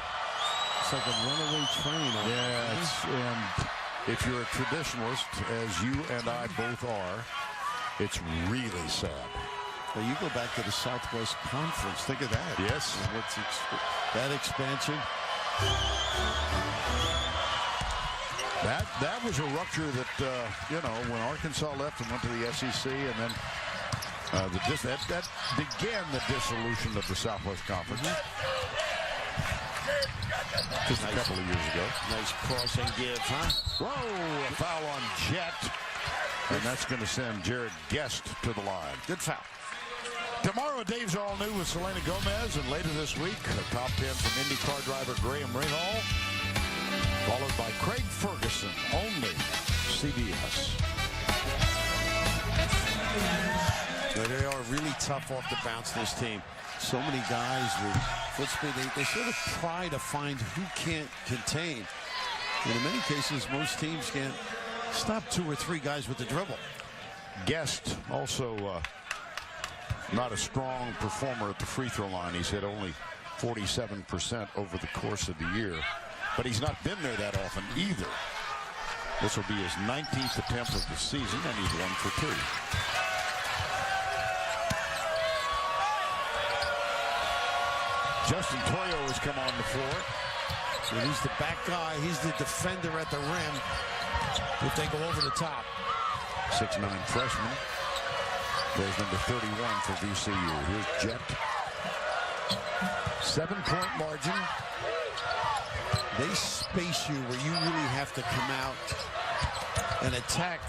It's like a runaway train. Yeah, and if you're a traditionalist, as you and I both are, it's really sad. Well, you go back to the Southwest Conference. Think of that. Yes. That expansion. That was a rupture that, you know, when Arkansas left and went to the SEC, and then that began the dissolution of the Southwest Conference. Just a couple of years ago. Nice cross and give, huh? Whoa, a foul on Jet. And that's going to send Jared Guest to the line. Good foul. Tomorrow, Dave's All New with Selena Gomez. And later this week, a top 10 from IndyCar driver Graham Rahal. Followed by Craig Ferguson, only CBS. tough off the bounce, this team. So many guys with foot speed. They sort of try to find who can't contain. And in many cases, most teams can't stop 2 or 3 guys with the dribble. Guest also not a strong performer at the free throw line. He's hit only 47% over the course of the year. But he's not been there that often either. This will be his 19th attempt of the season, and he's 1 for 2. Justin Toyo has come on the floor. And he's the back guy. He's the defender at the rim if they go over the top. 6'9" freshman. There's number 31 for VCU. Here's Jet. 7-point margin. They space you where you really have to come out and attack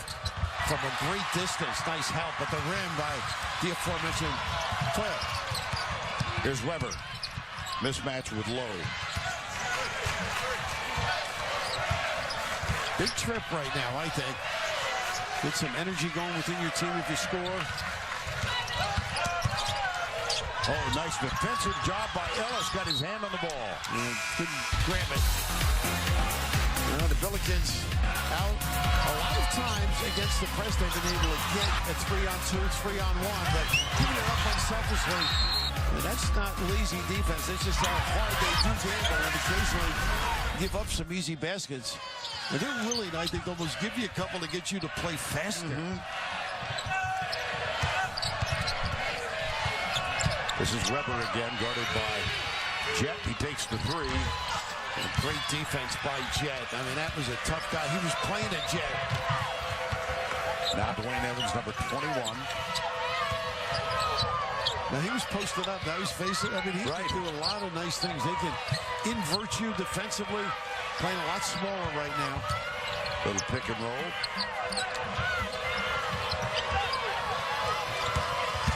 from a great distance. Nice help at the rim by the aforementioned Toyo. Here's Weber. Mismatch with Lowe. Big trip right now, I think. Get some energy going within your team if you score. Oh, nice defensive job by Ellis. Got his hand on the ball. And couldn't grab it. Now the Billikens out a lot of times against the press. They've been able to get a 3-on-2, 3-on-1, but giving it up unselfishly. And that's not lazy defense. That's just how hard they do gamble and occasionally give up some easy baskets. And they're willing, I think, almost give you a couple to get you to play faster. This is Weber again, guarded by Jet. He takes the 3. And great defense by Jet. I mean, that was a tough guy. He was playing a Jet. Now Dwayne Evans, number 21. Now he was posted up. Now he's facing. I mean, he can do a lot of nice things. They can invert you defensively. Playing a lot smaller right now. Little pick and roll.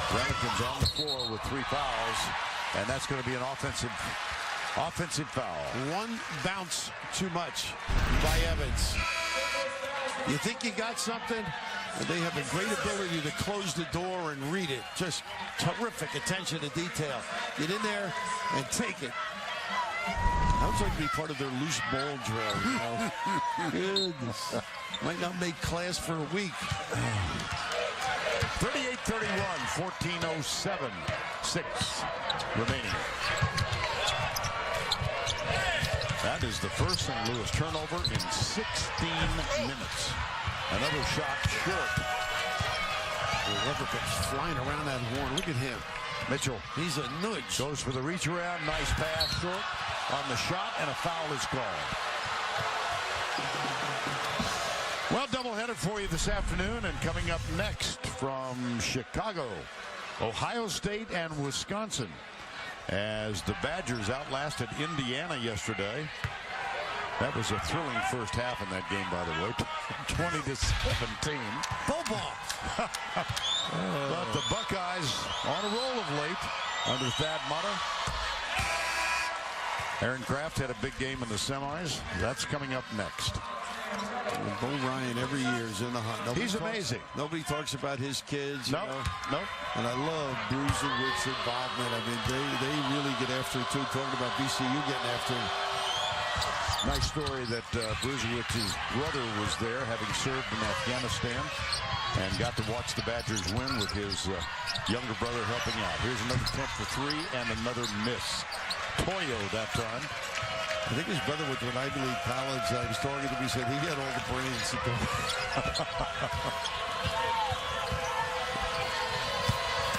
Billikens on the floor with 3 fouls, and that's going to be an offensive foul. 1 bounce too much by Evans. You think you got something? And they have a great ability to close the door and read it. Just terrific attention to detail. Get in there and take it. I would like to be part of their loose ball drill. You know? Goodness. Might not make class for a week. 38-31, 14:07, 6 remaining. That is the first St. Louis turnover in 16 minutes. Another shot short. Weber comes flying around that horn. Look at him. Mitchell. He's a nudge. Goes for the reach around. Nice pass short on the shot, and a foul is called. Well, doubleheader for you this afternoon, and coming up next from Chicago, Ohio State and Wisconsin, as the Badgers outlasted Indiana yesterday. That was a thrilling first half in that game, by the way. 20-17. Ball. But the Buckeyes on a roll of late under Thad Matta. Aaron Kraft had a big game in the semis. That's coming up next. Bo Ryan every year is in the hunt. He's amazing. Nobody talks about his kids. No. And I love Bruisewitz's involvement. I mean, they really get after it, too. Talking about VCU getting after him. Nice story that Bruisewitz's brother was there, having served in Afghanistan, and got to watch the Badgers win with his younger brother helping out. Here's another attempt for 3 and another miss. Toyo that time. I think his brother went to an Ivy League college. I was talking to him. He said he had all the brains to go.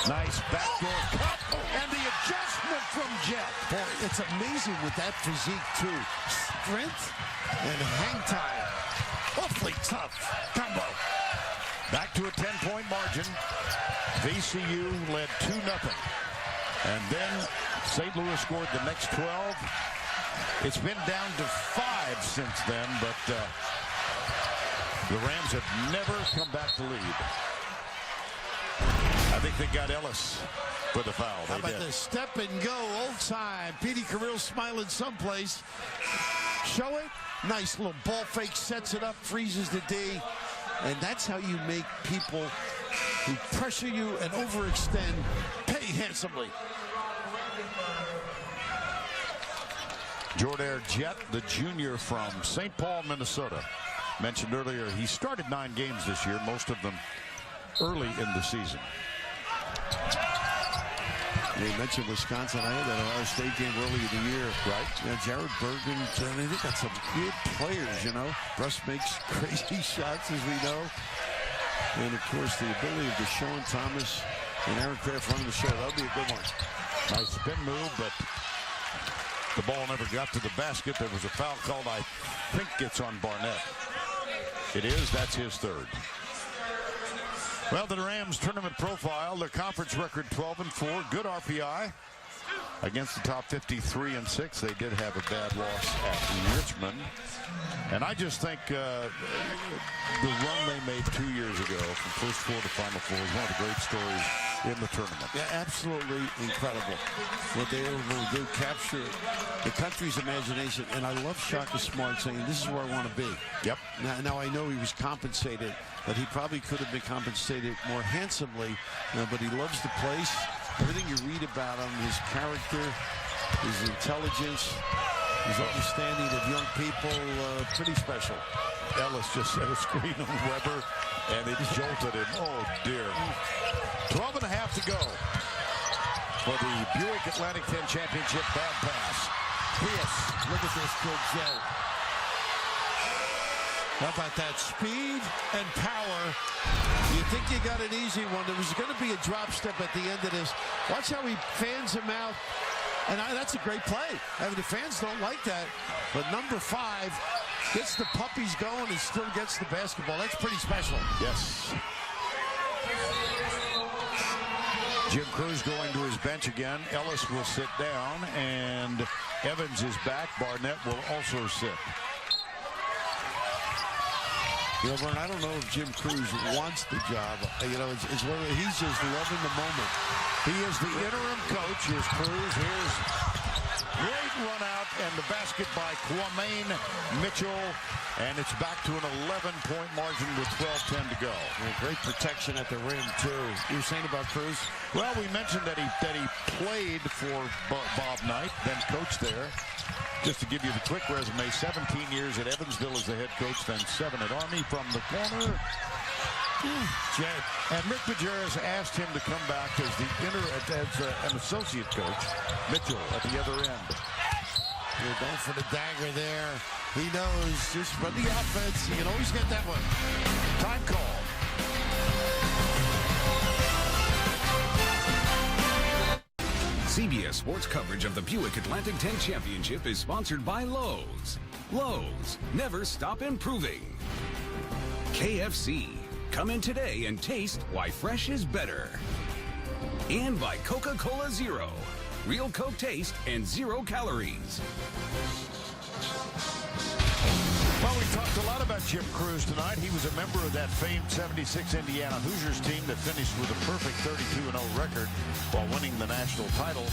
Nice backdoor cut, and the adjustment from Jet. Boy, it's amazing with that physique, too. Strength and hang time. Awfully tough combo. Back to a 10-point margin. VCU led 2-0. And then St. Louis scored the next 12. It's been down to 5 since then, but the Rams have never come back to lead. I think they got Ellis for the foul. How about the step and go old time? Petey Carrillo smiling someplace. Show it. Nice little ball fake, sets it up, freezes the D. And that's how you make people who pressure you and overextend pay handsomely. Jordair Jett, the junior from St. Paul, Minnesota. Mentioned earlier, he started 9 games this year, most of them early in the season. You mentioned Wisconsin. I had that Ohio State game early in the year. Right. Yeah, Jared Bergen. They got some good players, you know. Russ makes crazy shots, as we know. And, of course, the ability of Deshaun Thomas and Aaron Craft running the show. That'll be a good one. Nice spin move, but the ball never got to the basket. There was a foul called, I think it's on Barnett. It is. That's his third. Well, the Rams tournament profile, their conference record 12-4, good RPI against the top 53-6. They did have a bad loss at Richmond. And I just think the run they made 2 years ago from first four to final four is one of the great stories in the tournament. Yeah, absolutely incredible what they were able to do, capture the country's imagination. And I love Shaka Smart saying, this is where I want to be. Yep. Now I know he was compensated, but he probably could have been compensated more handsomely. But he loves the place. Everything you read about him, his character, his intelligence, his understanding of young people, pretty special. Ellis just set a screen on Weber, and it jolted him. Oh, dear. 12 and a half to go for the Buick Atlantic 10 Championship. Bad pass. Yes, look at this kid, Joe. How about that speed and power? You think you got an easy one. There was going to be a drop step at the end of this. Watch how he fans him out. And that's a great play. I mean, the fans don't like that. But number 5 gets the puppies going and still gets the basketball. That's pretty special. Yes. Jim Cruz going to his bench again. Ellis will sit down, and Evans is back. Barnett will also sit. You know, Vern, I don't know if Jim Cruz wants the job. You know, it's he's just loving the moment. He is the interim coach. Here's Cruz. Here's great run out and the basket by Kwame Mitchell. And it's back to an 11-point margin with 12:10 to go. Yeah, great protection at the rim, too. You were saying about Cruz? Well, we mentioned that he played for Bob Knight, then coached there. Just to give you the quick resume, 17 years at Evansville as the head coach, then 7 at Army from the corner. And Rick Majerus asked him to come back as an associate coach. Mitchell at the other end. They're going for the dagger there. He knows, just run the offense. You can always get that one. Time call. CBS Sports coverage of the Buick Atlantic 10 Championship is sponsored by Lowe's. Lowe's, never stop improving. KFC, come in today and taste why fresh is better. And by Coca-Cola Zero, real Coke taste and 0 calories. Well, we talked a lot about Jim Cruz tonight. He was a member of that famed 76 Indiana Hoosiers team that finished with a perfect 32-0 record while winning the national title.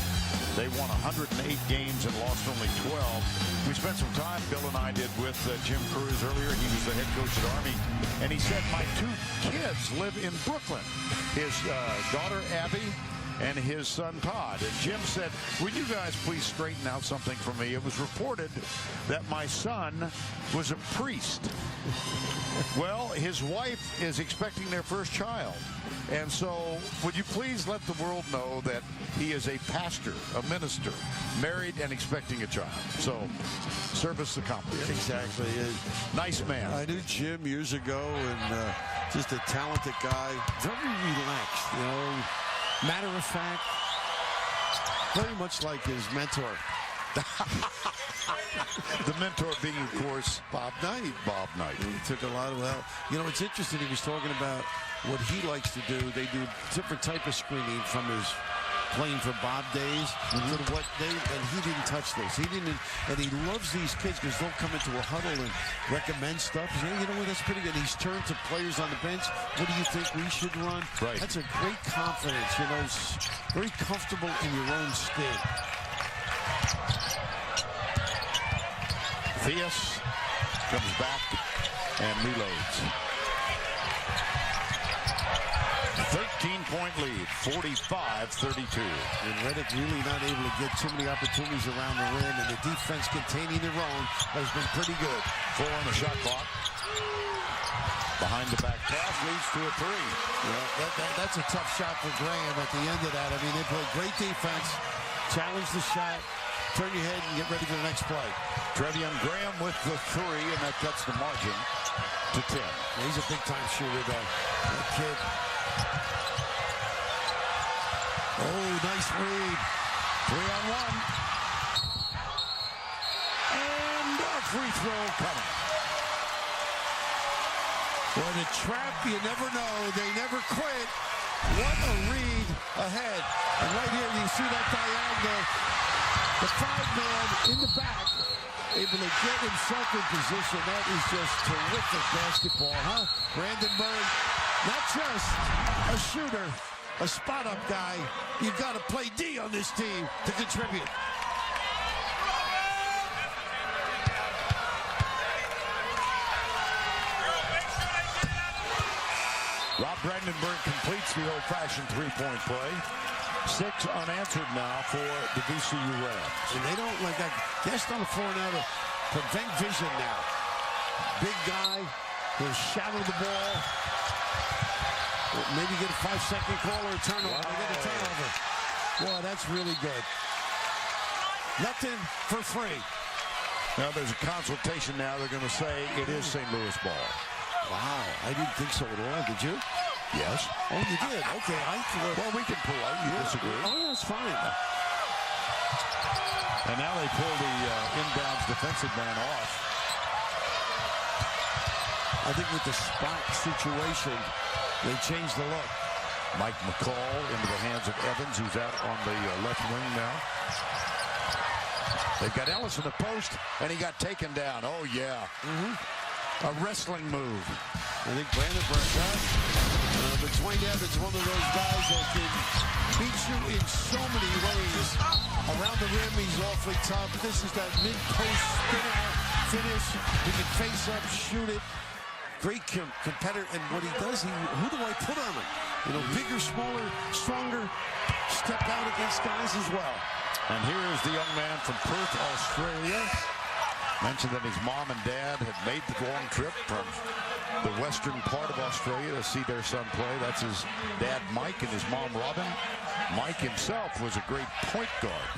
They won 108 games and lost only 12. We spent some time, Bill and I did, with Jim Cruz earlier. He was the head coach at Army. And he said, my 2 kids live in Brooklyn. His daughter, Abby, and his son Todd. And Jim said, will you guys please straighten out something for me? It was reported that my son was a priest. Well, his wife is expecting their first child. And so would you please let the world know that he is a pastor, a minister, married and expecting a child. So service accomplished. Exactly. Nice man. I knew Jim years ago, and just a talented guy, very relaxed, you know. Matter of fact, very much like his mentor. The mentor being, of course, Bob Knight. Bob Knight. He took a lot of help. You know, it's interesting. He was talking about what he likes to do. They do different type of screening from his playing for Bob days. And he didn't touch this. He didn't, and he loves these kids because they'll come into a huddle and recommend stuff. Hey, you know what? That's pretty good. He's turned to players on the bench. What do you think we should run? Right. That's a great confidence. You know, very comfortable in your own skin. Theus comes back and reloads. 15-point lead, 45-32. And Reddick really not able to get too many opportunities around the rim, and the defense containing their own has been pretty good. 4 on the shot clock. Behind the back pass leads to a 3. Yeah, that's a tough shot for Graham at the end of that. I mean, they play great defense, challenge the shot, turn your head and get ready for the next play. Trevion Graham with the 3, and that cuts the margin to 10. Yeah, he's a big-time shooter, though. That kid. Oh, nice read. 3-on-1. And a free throw coming. Boy, the trap, you never know. They never quit. What a read ahead. And right here, you see that diagonal. The 5-man in the back, able to get himself in position. That is just terrific basketball, huh? Brandenburg, not just a shooter, a spot-up guy. You got to play D on this team to contribute. Rob Brandenburg completes the old-fashioned three-point play. 6 unanswered now for the VCU Rams. And they don't like that. Guest on the floor now to prevent vision now. Big guy. He'll shadow the ball. Maybe get a 5-second call or a turnover. They get a turnover. Boy, that's really good. Nothing for free. Now there's a consultation now. They're going to say it is St. Louis ball. Wow, I didn't think so at all. Did you? Yes. Oh, you did? Okay. Well, we can pull out. You disagree. Oh, that's fine. And now they pull the inbounds defensive man off. I think with the spot situation, they changed the look. Mike McCall into the hands of Evans, who's out on the left wing now. They've got Ellis in the post, and he got taken down. Oh, yeah. A wrestling move. I think Brandenburg does. But Dwayne Evans, one of those guys that can beat you in so many ways. Around the rim, he's awfully tough. This is that mid-post spinner finish. He can face up, shoot it. Great competitor. And what he does, who do I put on him? You know, bigger, smaller, stronger. Step out against guys as well. And here is the young man from Perth, Australia. Mentioned that his mom and dad had made the long trip from the western part of Australia to see their son play. That's his dad, Mike, and his mom, Robin. Mike himself was a great point guard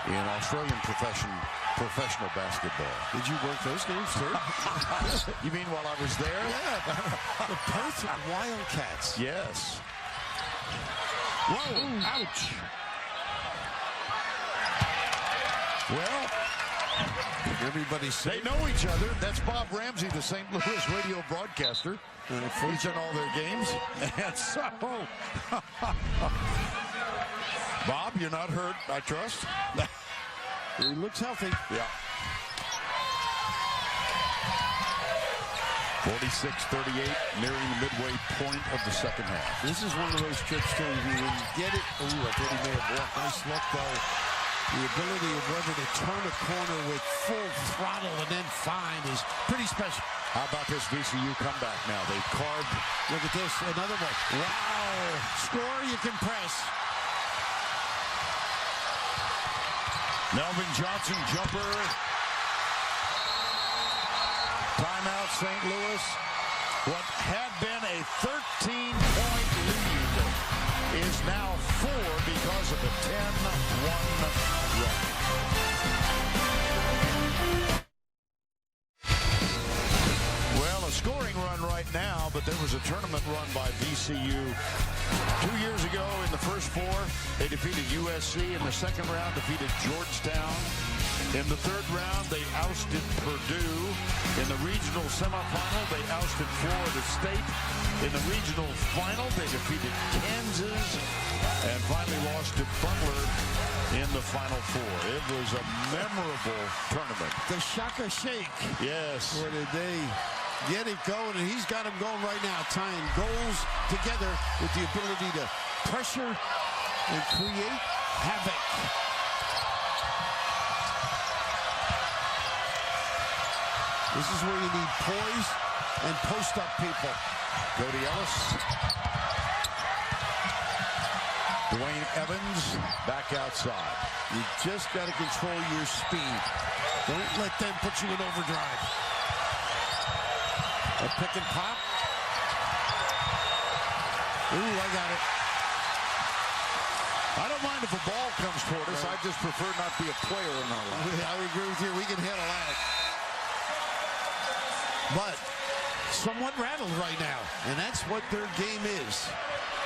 in Australian professional basketball. Did you work those games, too? You mean while I was there? Yeah. The Perth Wildcats. Yes. Whoa, ouch. Well, they know each other. That's Bob Ramsey, the St. Louis radio broadcaster. He's in all their games. And so, Bob, you're not hurt, I trust. He looks healthy. Yeah. 46-38, nearing the midway point of the second half. This is one of those trips, too. You get it. Ooh, I thought he may have walked. Nice look, though. The ability of Weber to turn a corner with full throttle and then find is pretty special. How about this VCU comeback now? They've carved. Look at this, another one. Wow. Score, you can press. Melvin Johnson jumper. Timeout, St. Louis. What had been a 13-point lead is now 4 because of a 10-1 run. Well, a scoring run right now, but there was a tournament run by VCU 2 years ago in the first 4. They defeated USC. In the second round, defeated Georgetown. In the third round, they ousted Purdue. In the regional semifinal, they ousted Florida State. In the regional final, they defeated Kansas. And finally lost to Butler in the Final Four. It was a memorable tournament. The Shaka Shake. Yes. Where did they get it going? And he's got them going right now, tying goals together with the ability to pressure and create havoc. This is where you need poise and post-up people. Cody Ellis. Dwayne Evans back outside. You just got to control your speed. Don't let them put you in overdrive. A pick and pop. Ooh, I got it. I don't mind if a ball comes toward us. I just prefer not to be a player in our life. I agree with you. We can handle that. But somewhat rattled right now, and that's what their game is.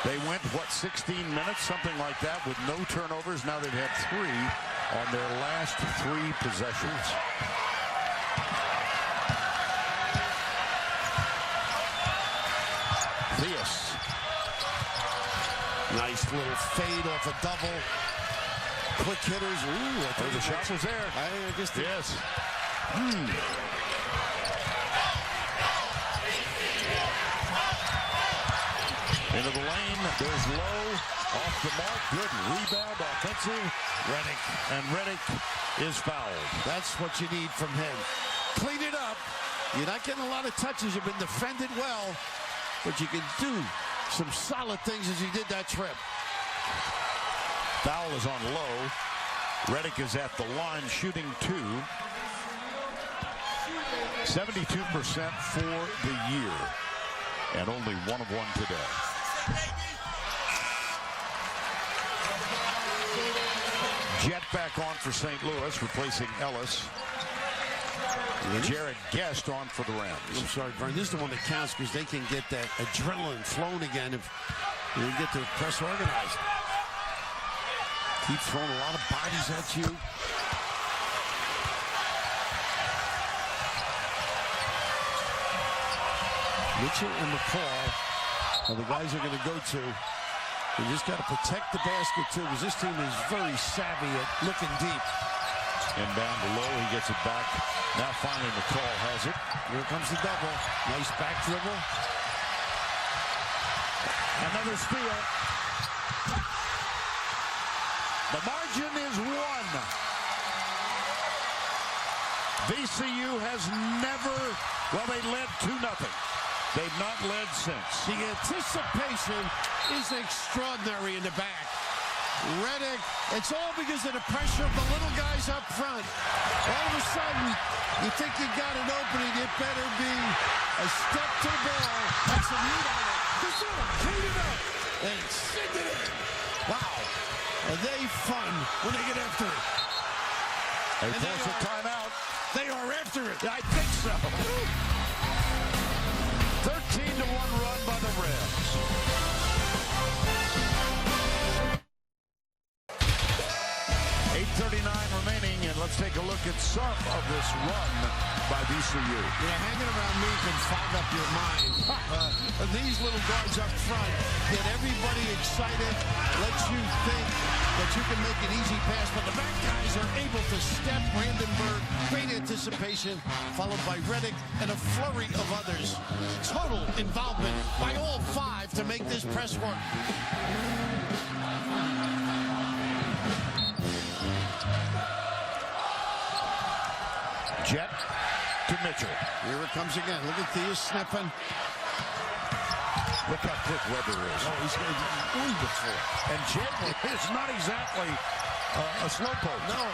They went, what, 16 minutes, something like that, with no turnovers. Now they've had 3 on their last 3 possessions. Theus. Nice little fade off a double. Quick hitters. Ooh, I think the shot was there. I guess yes. Into the lane. There's Lowe. Off the mark. Good rebound. Offensive. Redick. And Redick is fouled. That's what you need from him. Clean it up. You're not getting a lot of touches. You've been defended well. But you can do some solid things as you did that trip. Foul is on Lowe. Redick is at the line shooting 2. 72% for the year. And only 1 of 1 today. Jet back on for St. Louis, replacing Ellis. Jared Guest on for the Rams. I'm sorry, Brian. This is the one that counts because they can get that adrenaline flowing again if they get the press organized. Keep throwing a lot of bodies at you. Mitchell and McCall are the guys they're going to go to. You just got to protect the basket, too, because this team is very savvy at looking deep. Inbound to Lowe. He gets it back. Now finally McCall has it. Here comes the double. Nice back dribble. Another steal. The margin is 1. VCU has never, well, they led 2-0. They've not led since. The anticipation is extraordinary in the back. Redick, it's all because of the pressure of the little guys up front. All of a sudden, you think you got an opening, it better be a step to the ball, have some heat on it. Clean it up, and send it in. Wow. Are they fun when they get after it? They force a timeout. They are after it. I think so. 13-1 run by the Reds. 8:39 remaining, and let's take a look at some of this run by VCU. Yeah, hanging around me can fog up your mind. These little guards up front get everybody excited, let you think that you can make an easy pass, but the back guys are able to step. Brandenburg, great anticipation, followed by Redick and a flurry of others. Total involvement by all 5 to make this press work. Jet to Mitchell. Here it comes again. Look at Theus sniffing. Look how quick Weber is. Oh, he's going to be wonderful. And Jet is not exactly a slowpoke. No.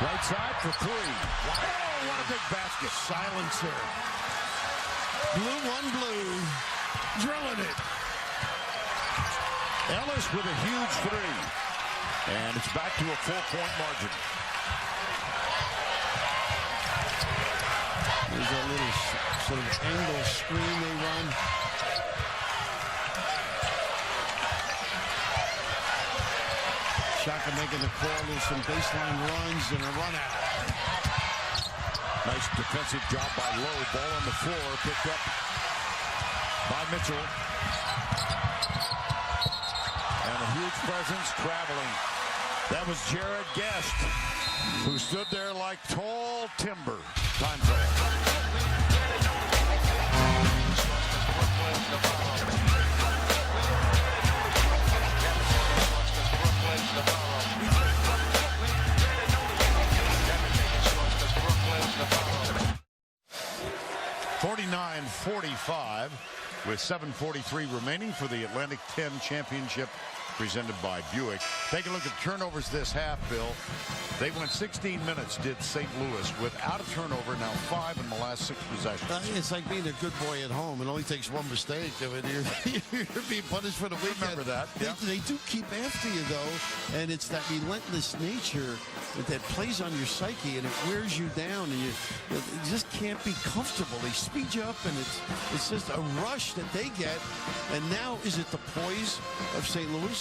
Right side for 3. Oh, what a big basket. Silencer. Blue, drilling it. Ellis with a huge 3. And it's back to a 4-point margin. There's a little sort of angle screen they run. Shaka making the call. There's some baseline runs and a run out. Nice defensive job by Lowe. Ball on the floor. Picked up by Mitchell. And a huge presence traveling. That was Jared Guest, who stood there like tall timber. Time's up. .49-45. with 7:43 remaining for the Atlantic 10 Championship presented by Buick. Take a look at turnovers this half, Bill. They went 16 minutes, did St. Louis, without a turnover, now 5 in the last 6 possessions. It's like being a good boy at home. It only takes one mistake. I mean, you're being punished for the weekend. Remember that. Yeah. They do keep after you, though, and it's that relentless nature that plays on your psyche, and it wears you down, and you just can't be comfortable. They speed you up, and it's just a rush that they get. And now, is it the poise of St. Louis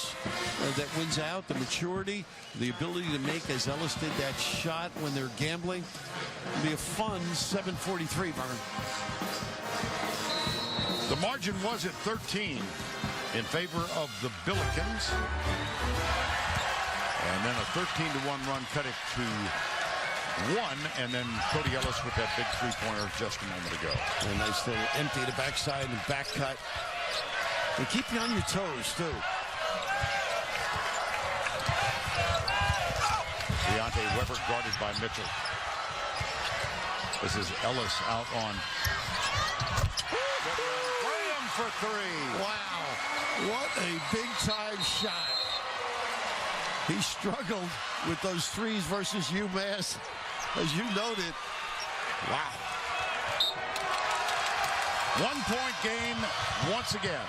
that wins out, the maturity, the ability to make, as Ellis did, that shot when they're gambling? It'll be a fun 7:43, Vern. The margin was at 13 in favor of the Billikens. And then a 13-1 run cut it to 1, and then Cody Ellis with that big three-pointer just a moment ago. A nice little empty to backside and back cut. They keep you on your toes, too. Deontay Weber guarded by Mitchell. This is Ellis out on Graham for 3. Wow, what a big-time shot. He struggled with those threes versus UMass, as you noted. Wow. 1-point game once again.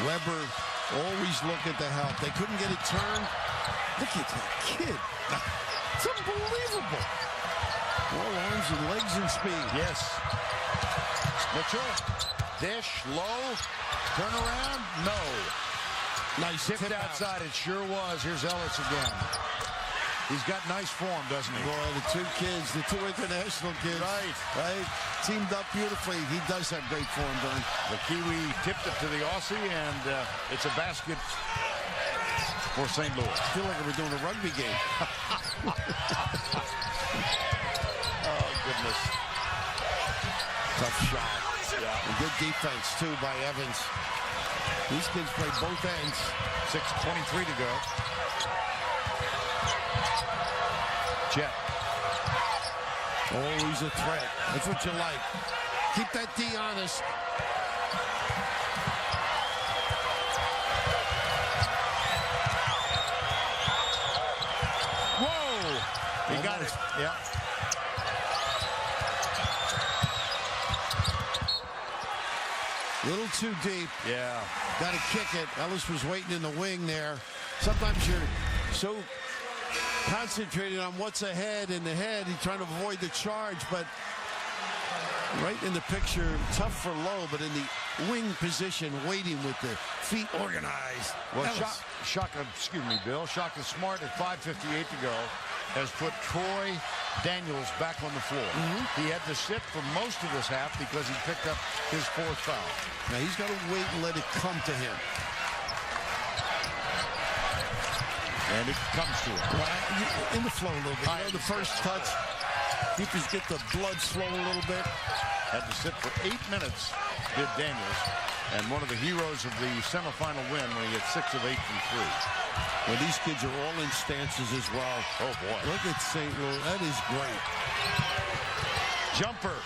Weber always looking to help. They couldn't get it turned. Look at that kid. It's unbelievable. All arms and legs and speed. Yes. Mitchell, dish, low, turn around, no. Nice Tipped tip outside, it sure was. Here's Ellis again. He's got nice form, doesn't he? Boy, the two kids, the two international kids. Right. Teamed up beautifully. He does have great form, Vern. The Kiwi tipped it to the Aussie, and it's a basket for St. Louis. I feel like we're doing a rugby game. Oh, goodness. Tough shot. Yeah. And good defense, too, by Evans. These kids play both ends. 6:23 to go. Jet. Always a threat. That's what you like. Keep that D honest. Whoa! He got it. Yeah. Little too deep. Yeah. Got to kick it. Ellis was waiting in the wing there. Sometimes you're so concentrated on what's ahead in the head. He's trying to avoid the charge, but right in the picture, tough for low, but in the wing position, waiting with the feet organized. Well, Bill. Shaka Smart at 5:58 to go has put Troy Daniels back on the floor. He had to sit for most of this half because he picked up his 4th foul. Now he's got to wait and let it come to him. And it comes to him. Well, in the flow a little bit. You know, the first touch, keepers get the blood flowing a little bit. Had to sit for 8 minutes, did Daniels. And one of the heroes of the semifinal win when he had 6 of 8 from 3. Well, these kids are all in stances as well. Oh, boy. Look at St. Louis. That is great. Jumper.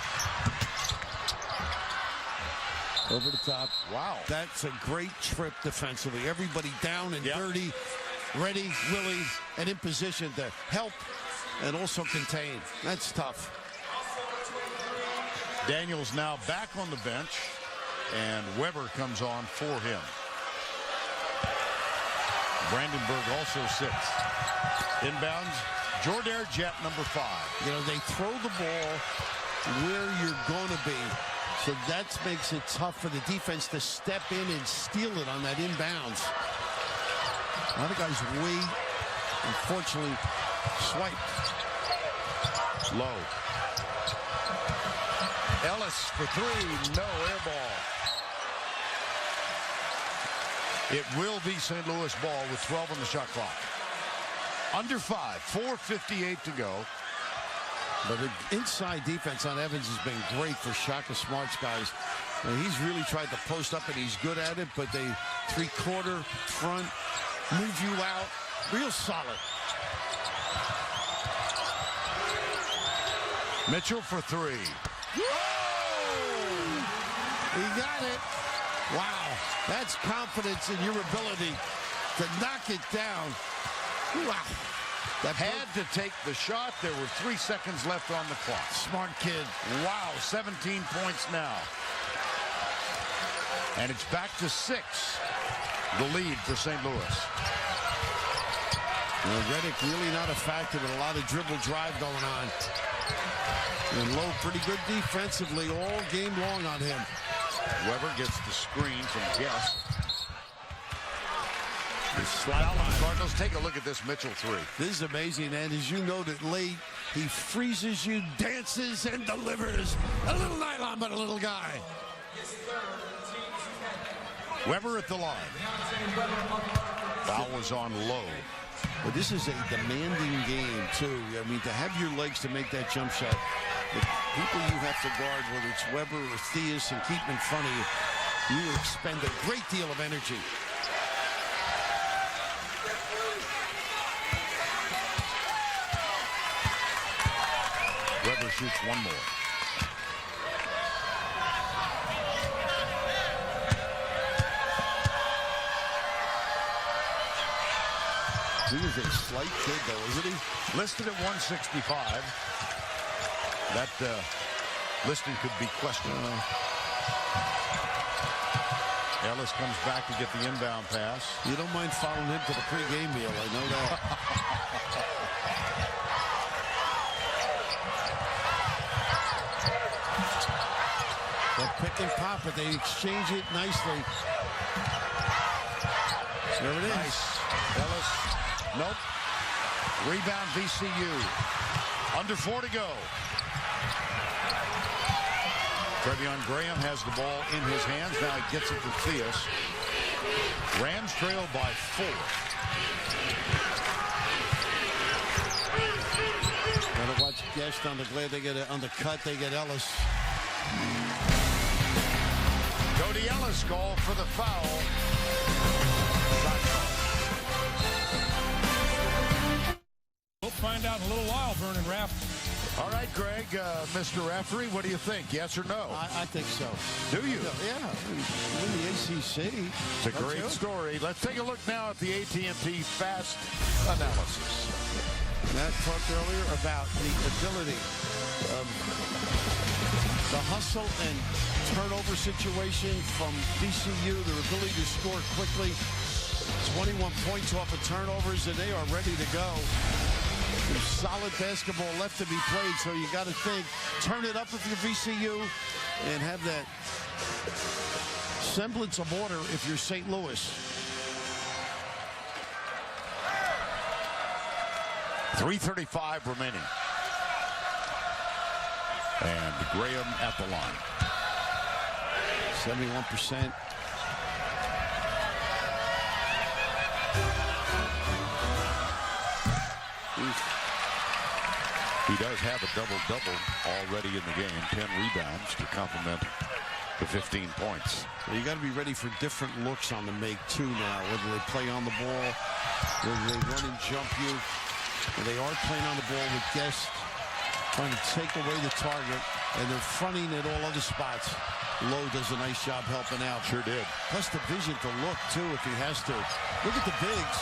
Over the top. Wow. That's a great trip defensively. Everybody down and dirty, ready, willing, and in position to help and also contain. That's tough. Daniels now back on the bench, and Weber comes on for him. Brandenburg also sits. Inbounds, Jordair Jet, number 5. You know, they throw the ball where you're going to be. So that makes it tough for the defense to step in and steal it on that inbounds. A lot of guys wait. Unfortunately, swiped. Low. Ellis for 3. No, air ball. It will be St. Louis ball with 12 on the shot clock. Under 5, 4:58 to go. But the inside defense on Evans has been great for Shaka Smart's guys. And he's really tried to post up, and he's good at it, but they three-quarter, front, move you out. Real solid. Mitchell for 3. Oh! He got it. Wow. That's confidence in your ability to knock it down. Wow. That had to take the shot. There were 3 seconds left on the clock. Smart kid. Wow, 17 points now. And it's back to 6. The lead for St. Louis. Well, Redick really not a factor, but a lot of dribble drive going on. And Lowe pretty good defensively all game long on him. Weber gets the screen from Guest. Cardinals, take a look at this Mitchell 3. This is amazing, and as you noted late, he freezes you, dances, and delivers. A little nylon, but a little guy. Weber at the line. Foul was on Lowe. But this is a demanding game, too. I mean, to have your legs to make that jump shot, the people you have to guard, whether it's Weber or Theus, and keep them in front of you, you expend a great deal of energy. Weber shoots one more. He was a slight kid, though, isn't he? Listed at 165. That listing could be questioned. Ellis comes back to get the inbound pass. You don't mind following him to the pregame meal, I know that. They'll pick and pop it. They exchange it nicely. There it is. Nice. Ellis. Nope. Rebound VCU. Under 4 to go. Trevion Graham has the ball in his hands. Now he gets it to Theus. Rams trail by 4. Gotta watch Guest on the glare. They get it on the cut. They get Ellis. Cody Ellis called for the foul. We'll find out in a little while, Vernon Raff. All right, Greg, Mr. Referee, what do you think? Yes or no? I think so. Do you? Yeah. Win the ACC. It's a great story. Let's take a look now at the AT&T Fast Analysis. Matt talked earlier about the ability of the hustle and turnover situation from VCU, their ability to score quickly. 21 points off of turnovers, and they are ready to go. There's solid basketball left to be played, so you got to think, turn it up if you're VCU, and have that semblance of order if you're St. Louis. 3:35 remaining. And Graham at the line. 71%. He does have a double-double already in the game. 10 rebounds to complement the 15 points. Well, you got to be ready for different looks on the make, too, now. Whether they play on the ball, whether they run and jump you. And they are playing on the ball with Guest, trying to take away the target, and they're fronting at all other spots. Lowe does a nice job helping out. Sure did. Plus the vision to look, too, if he has to. Look at the bigs.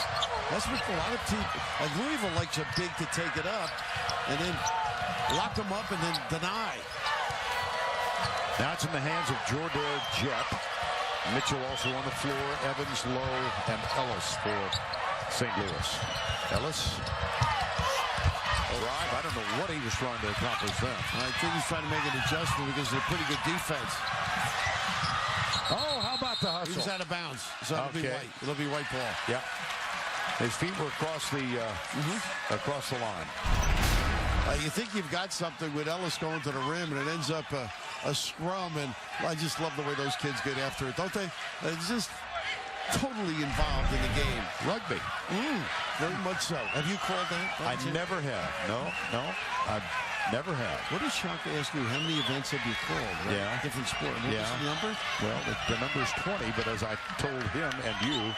That's what a lot of teams, like Louisville likes a big to take it up, and then lock them up and then deny. Now it's in the hands of Jordan Jep. Mitchell also on the floor. Evans, Lowe, and Ellis for St. Louis. Ellis. Drive. I don't know what he was trying to accomplish there. I think he's trying to make an adjustment because they're pretty good defense. Oh, how about the hustle? He was out of bounds, so it'll be white. It'll be white ball. Yeah. His feet were across the line. You think you've got something with Ellis going to the rim, and it ends up a scrum, and I just love the way those kids get after it, don't they? It's just totally involved in the game. Rugby. Very much so. Have you called that? I never have. No, I never have. What did Shaka ask you? How many events have you called? Right? Yeah. Different sport. What was the number? Well, the number is 20, but as I told him and you,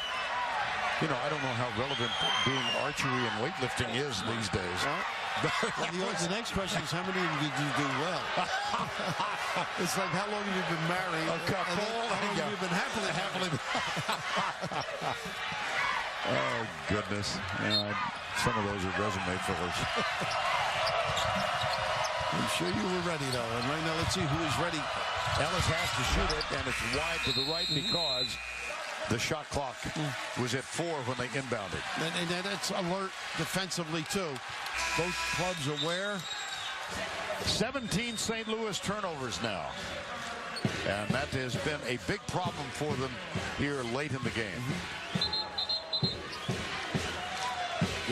You know, I don't know how relevant doing archery and weightlifting is these days. Well, the next question is, how many of you did you do well? It's like, how long have you been married? A couple. How long have you been happily? Oh, goodness. Yeah, some of those are resume fillers. I'm sure you were ready, though. And right now, let's see who is ready. Ellis has to shoot it, and it's wide to the right because the shot clock was at 4 when they inbounded. And that's alert defensively, too. Both clubs aware. 17 St. Louis turnovers now. And that has been a big problem for them here late in the game.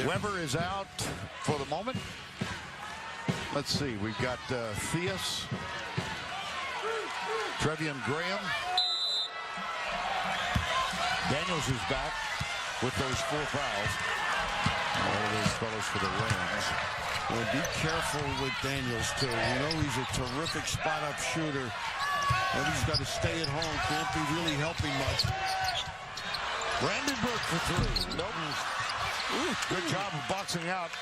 Weber is out for the moment. Let's see. We've got Theus, Trevian Graham. Daniels is back with those 4 fouls. All of those fellows for the Rams. Well, be careful with Daniels, too. You know he's a terrific spot-up shooter. And he's got to stay at home. Can't be really helping much. Brandenburg for 3. Nope. Good job of boxing out.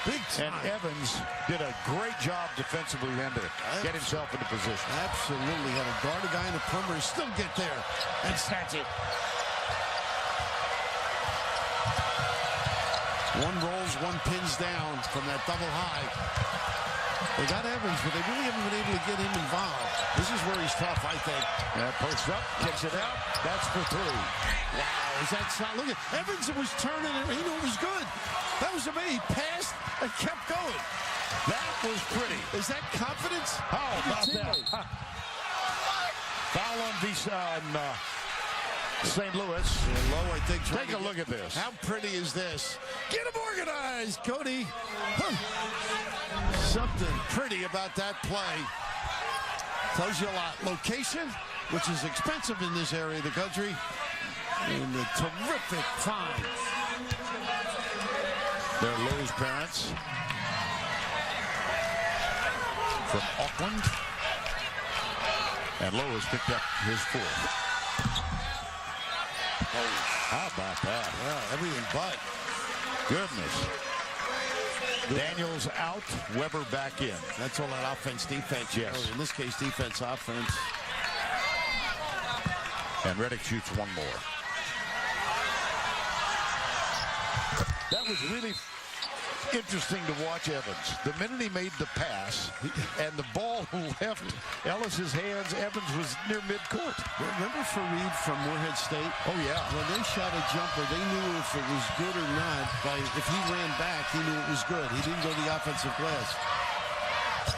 Big time. And Evans did a great job defensively then to get himself into position. Absolutely. Had to guard a guy in the perimeter, still get there and snatch it. One rolls, one pins down from that double high. They got Evans, but they really haven't been able to get him involved. This is where he's tough, I think. Post up, kicks it out. That's for 3. Wow, is that shot? Look at Evans was turning it. He knew it was good. That was amazing. He passed and kept going. That was pretty. Is that confidence? How about that? Foul on St. Louis. And Lowe, I think. Take a look at this. How pretty is this? Get him organized, Cody. Something pretty about that play. Tells you a lot. Location, which is expensive in this area of the country. And a terrific find. They're Lowe's parents from Auckland. And Lowe has picked up his 4th. Oh, how about that? Yeah, everything but. Goodness. Daniels out, Weber back in. That's all that offense, defense. Yes. In this case, defense, offense. And Reddick shoots 1 more. That was really interesting to watch Evans. The minute he made the pass and the ball left Ellis's hands, Evans was near midcourt. Remember Fareed from Moorhead State? Oh, yeah. When they shot a jumper, they knew if it was good or not. If he ran back, he knew it was good. He didn't go to the offensive glass.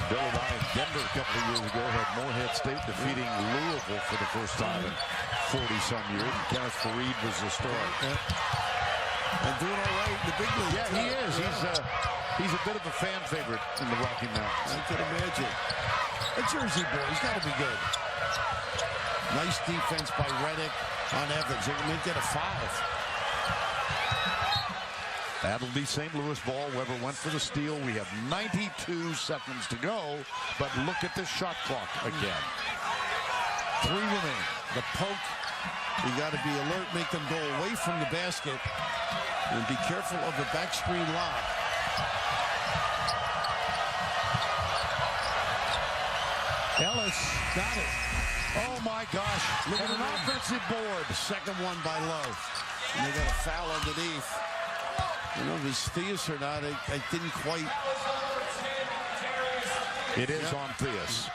Bill and I in Denver a couple of years ago had Moorhead State defeating Louisville for the first time in 40-some years. And Kenneth Fareed was the star. And doing all right in the big league. Yeah, he is. He's a bit of a fan favorite in the Rocky Mountains. I could imagine. A Jersey boy. He's got to be good. Nice defense by Reddick on Evans. They may get a 5. That'll be St. Louis ball. Weber went for the steal. We have 92 seconds to go, but look at the shot clock again. 3 remain. The poke. You got to be alert. Make them go away from the basket. And be careful of the back screen lob. Ellis got it. Oh, my gosh. Look at an offensive board. Second one by Lowe. And they got a foul underneath. I don't know if it's Theus or not. I didn't quite. It is on Theus.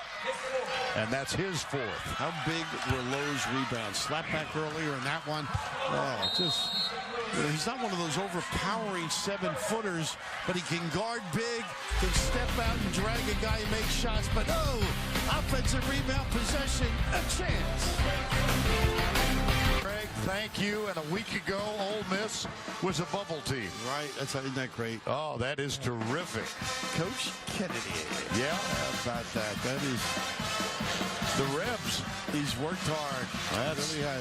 And that's his 4th. How big were Lowe's rebounds? Slap back earlier in that one. Oh, just. You know, he's not one of those overpowering 7-footers, but he can guard big, can step out and drag a guy and make shots. But no, offensive rebound possession, a chance. Greg, thank you. And a week ago, Ole Miss was a bubble team. Right, isn't that great? Oh, that is terrific. Coach Kennedy. Yeah. How about that? That is the Rebs. He's worked hard.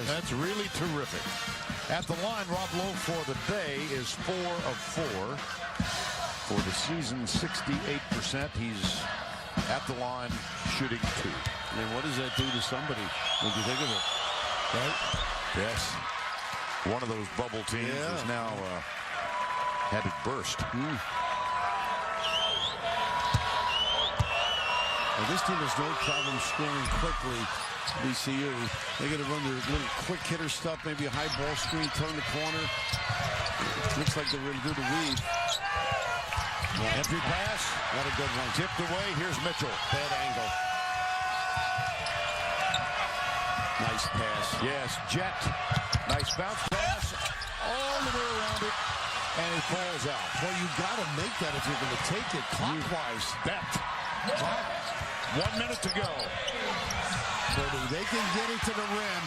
That's really terrific. At the line, Rob Lowe for the day is 4 of 4. For the season, 68%. He's at the line shooting 2. And what does that do to somebody when you think of it? Right? Yes. One of those bubble teams is now had it burst. Well, this team has no problem scoring quickly. VCU, they're going to run their little quick hitter stuff, maybe a high ball screen, turn the corner. Looks like they're going to do the weave. Entry pass. What a good one. Tipped away. Here's Mitchell. Bad angle. Nice pass. Yes, Jet. Nice bounce pass. All the way around it. And it falls out. Well, you got to make that if you're going to take it clockwise. Bet. 1 minute to go. But if they can get it to the rim,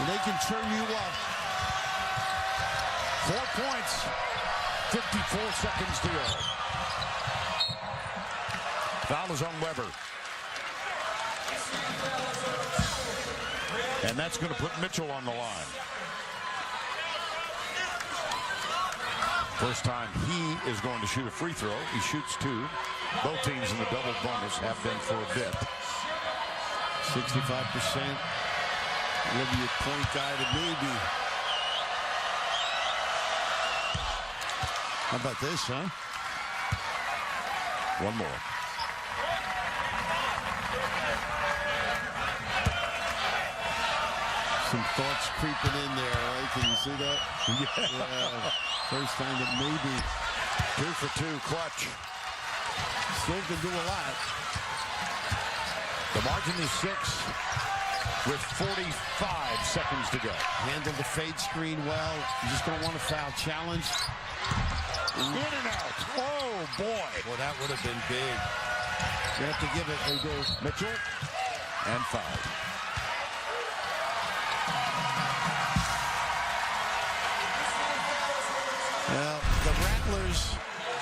and they can turn you up. 4 points. 54 seconds to go. Foul is on Weber. And that's going to put Mitchell on the line. First time he is going to shoot a free throw. He shoots 2. Both teams in the double bonus have been for a bit. 65%. Olivia point guy to maybe. How about this, huh? One more. Some thoughts creeping in there, right? Can you see that? Yeah. First time that maybe. 2 for 2 clutch. Still can do a lot. The margin is 6 with 45 seconds to go. Handle the fade screen well. You just don't want to foul. Challenge. In and out. Oh, boy. Well, that would have been big. You have to give it. They do. Mitchell and fouled. Well, the Rattlers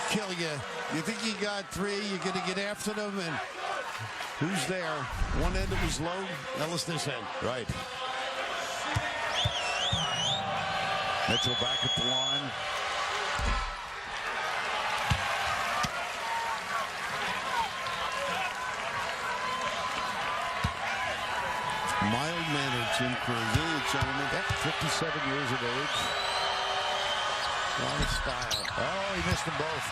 kill you. You think you got 3, you're going to get after them, and who's there? One end it was low, Ellis this end. Right. Mitchell back at the line. Mild-mannered Jim Cruz, gentlemen. 57 years of age. A lot of style. Oh, he missed them both.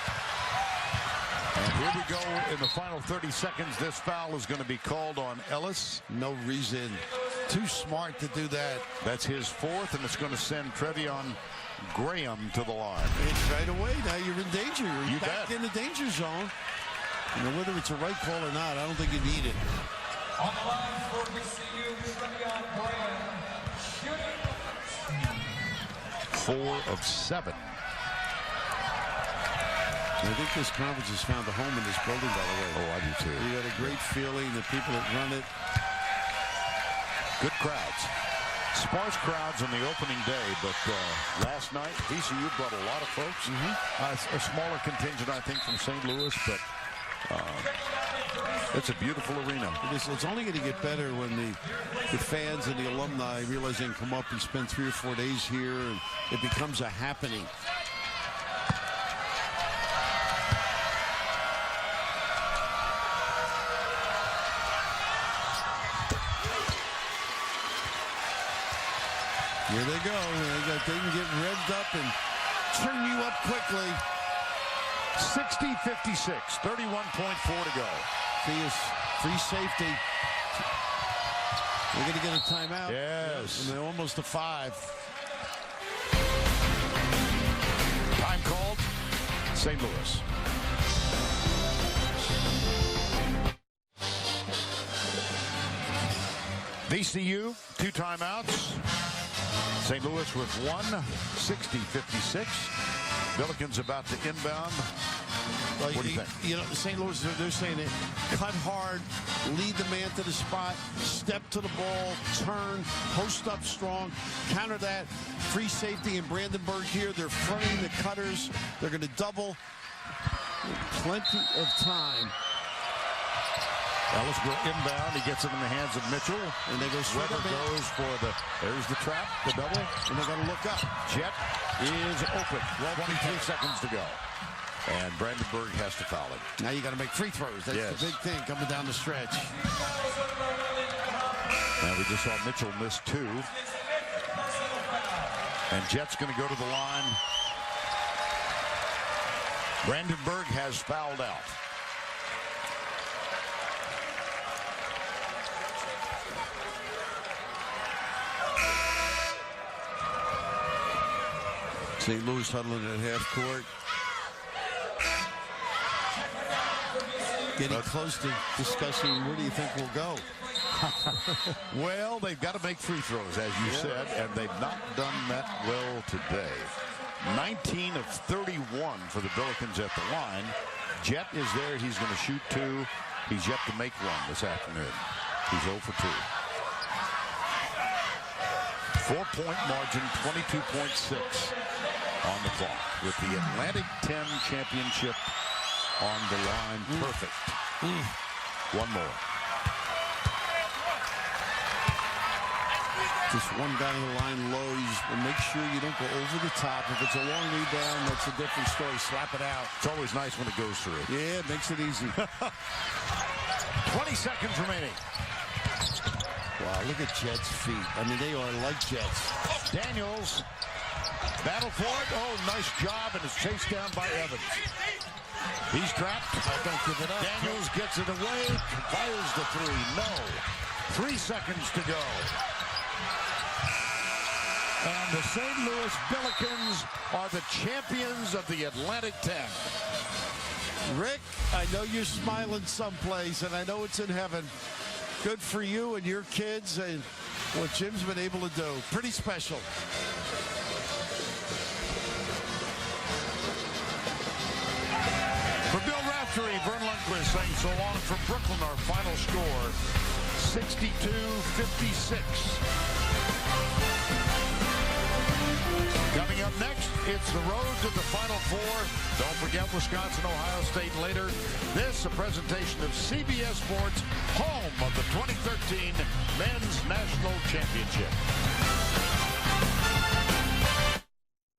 And here we go in the final 30 seconds. This foul is going to be called on Ellis. No reason. Too smart to do that. That's his 4th, and it's going to send Trevion Graham to the line. It's right away. Now you're in danger. You're You back bet. in the danger zone. You know, whether it's a right call or not, I don't think you need it. On the line for VCU, Trevion Graham, shooting. 4 of 7. I think this conference has found a home in this building, by the way. Oh, I do too. You got a great feeling, the people that run it. Good crowds. Sparse crowds on the opening day, but last night, VCU brought a lot of folks. A smaller contingent, I think, from St. Louis, but it's a beautiful arena. It's only going to get better when the fans and the alumni realize they can come up and spend 3 or 4 days here, and it becomes a happening. Here they go. They can get revved up and turn you up quickly. 60-56, 31.4 to go. Free safety. They're going to get a timeout. Yes. And they're almost to 5. Time called. St. Louis. VCU, 2 timeouts. St. Louis with 1, 60-56. Billikens about to inbound. Well, What do you think? You know, St. Louis, they're saying it. Cut hard, lead the man to the spot, step to the ball, turn, post up strong, counter that. Free safety in Brandenburg here. They're fronting the cutters. They're going to double. Plenty of time. Ellis will inbound. He gets it in the hands of Mitchell. And they go straight Weber up. goes for there's the trap, the double. And they got to look up. Jet is open. 23 seconds to go. And Brandenburg has to foul it. Now you got to make free throws. That's Yes. the big thing coming down the stretch. Now we just saw Mitchell miss 2. And Jet's going to go to the line. Brandenburg has fouled out. St. Louis huddling at half court. Getting close to discussing where do you think we'll go. Well, they've got to make free throws, as you said, and they've not done that well today. 19 of 31 for the Billikens at the line. Jet is there. He's going to shoot 2. He's yet to make one this afternoon. He's 0 for 2. 4-point margin, 22.6 on the clock with the Atlantic 10 Championship on the line. Perfect. One more. Just one guy on the line low. Make sure you don't go over the top. If it's a long rebound, that's a different story. Slap it out. It's always nice when it goes through. Yeah, it makes it easy. 20 seconds remaining. Wow, look at Jet's feet. I mean, they are like Jets. Daniels, battle for it. Oh, nice job, and it's chased down by Evans. He's trapped. Don't give it up. Daniels gets it away, fires the 3. No. 3 seconds to go. And the St. Louis Billikens are the champions of the Atlantic 10. Rick, I know you're smiling someplace, and I know it's in heaven. Good for you and your kids and what Jim's been able to do. Pretty special. For Bill Raftery, Vern Lundquist saying so long from Brooklyn. Our final score, 62-56. Coming up next, it's the road to the Final Four. Don't forget Wisconsin, Ohio State later. This, a presentation of CBS Sports, home of the 2013 Men's National Championship.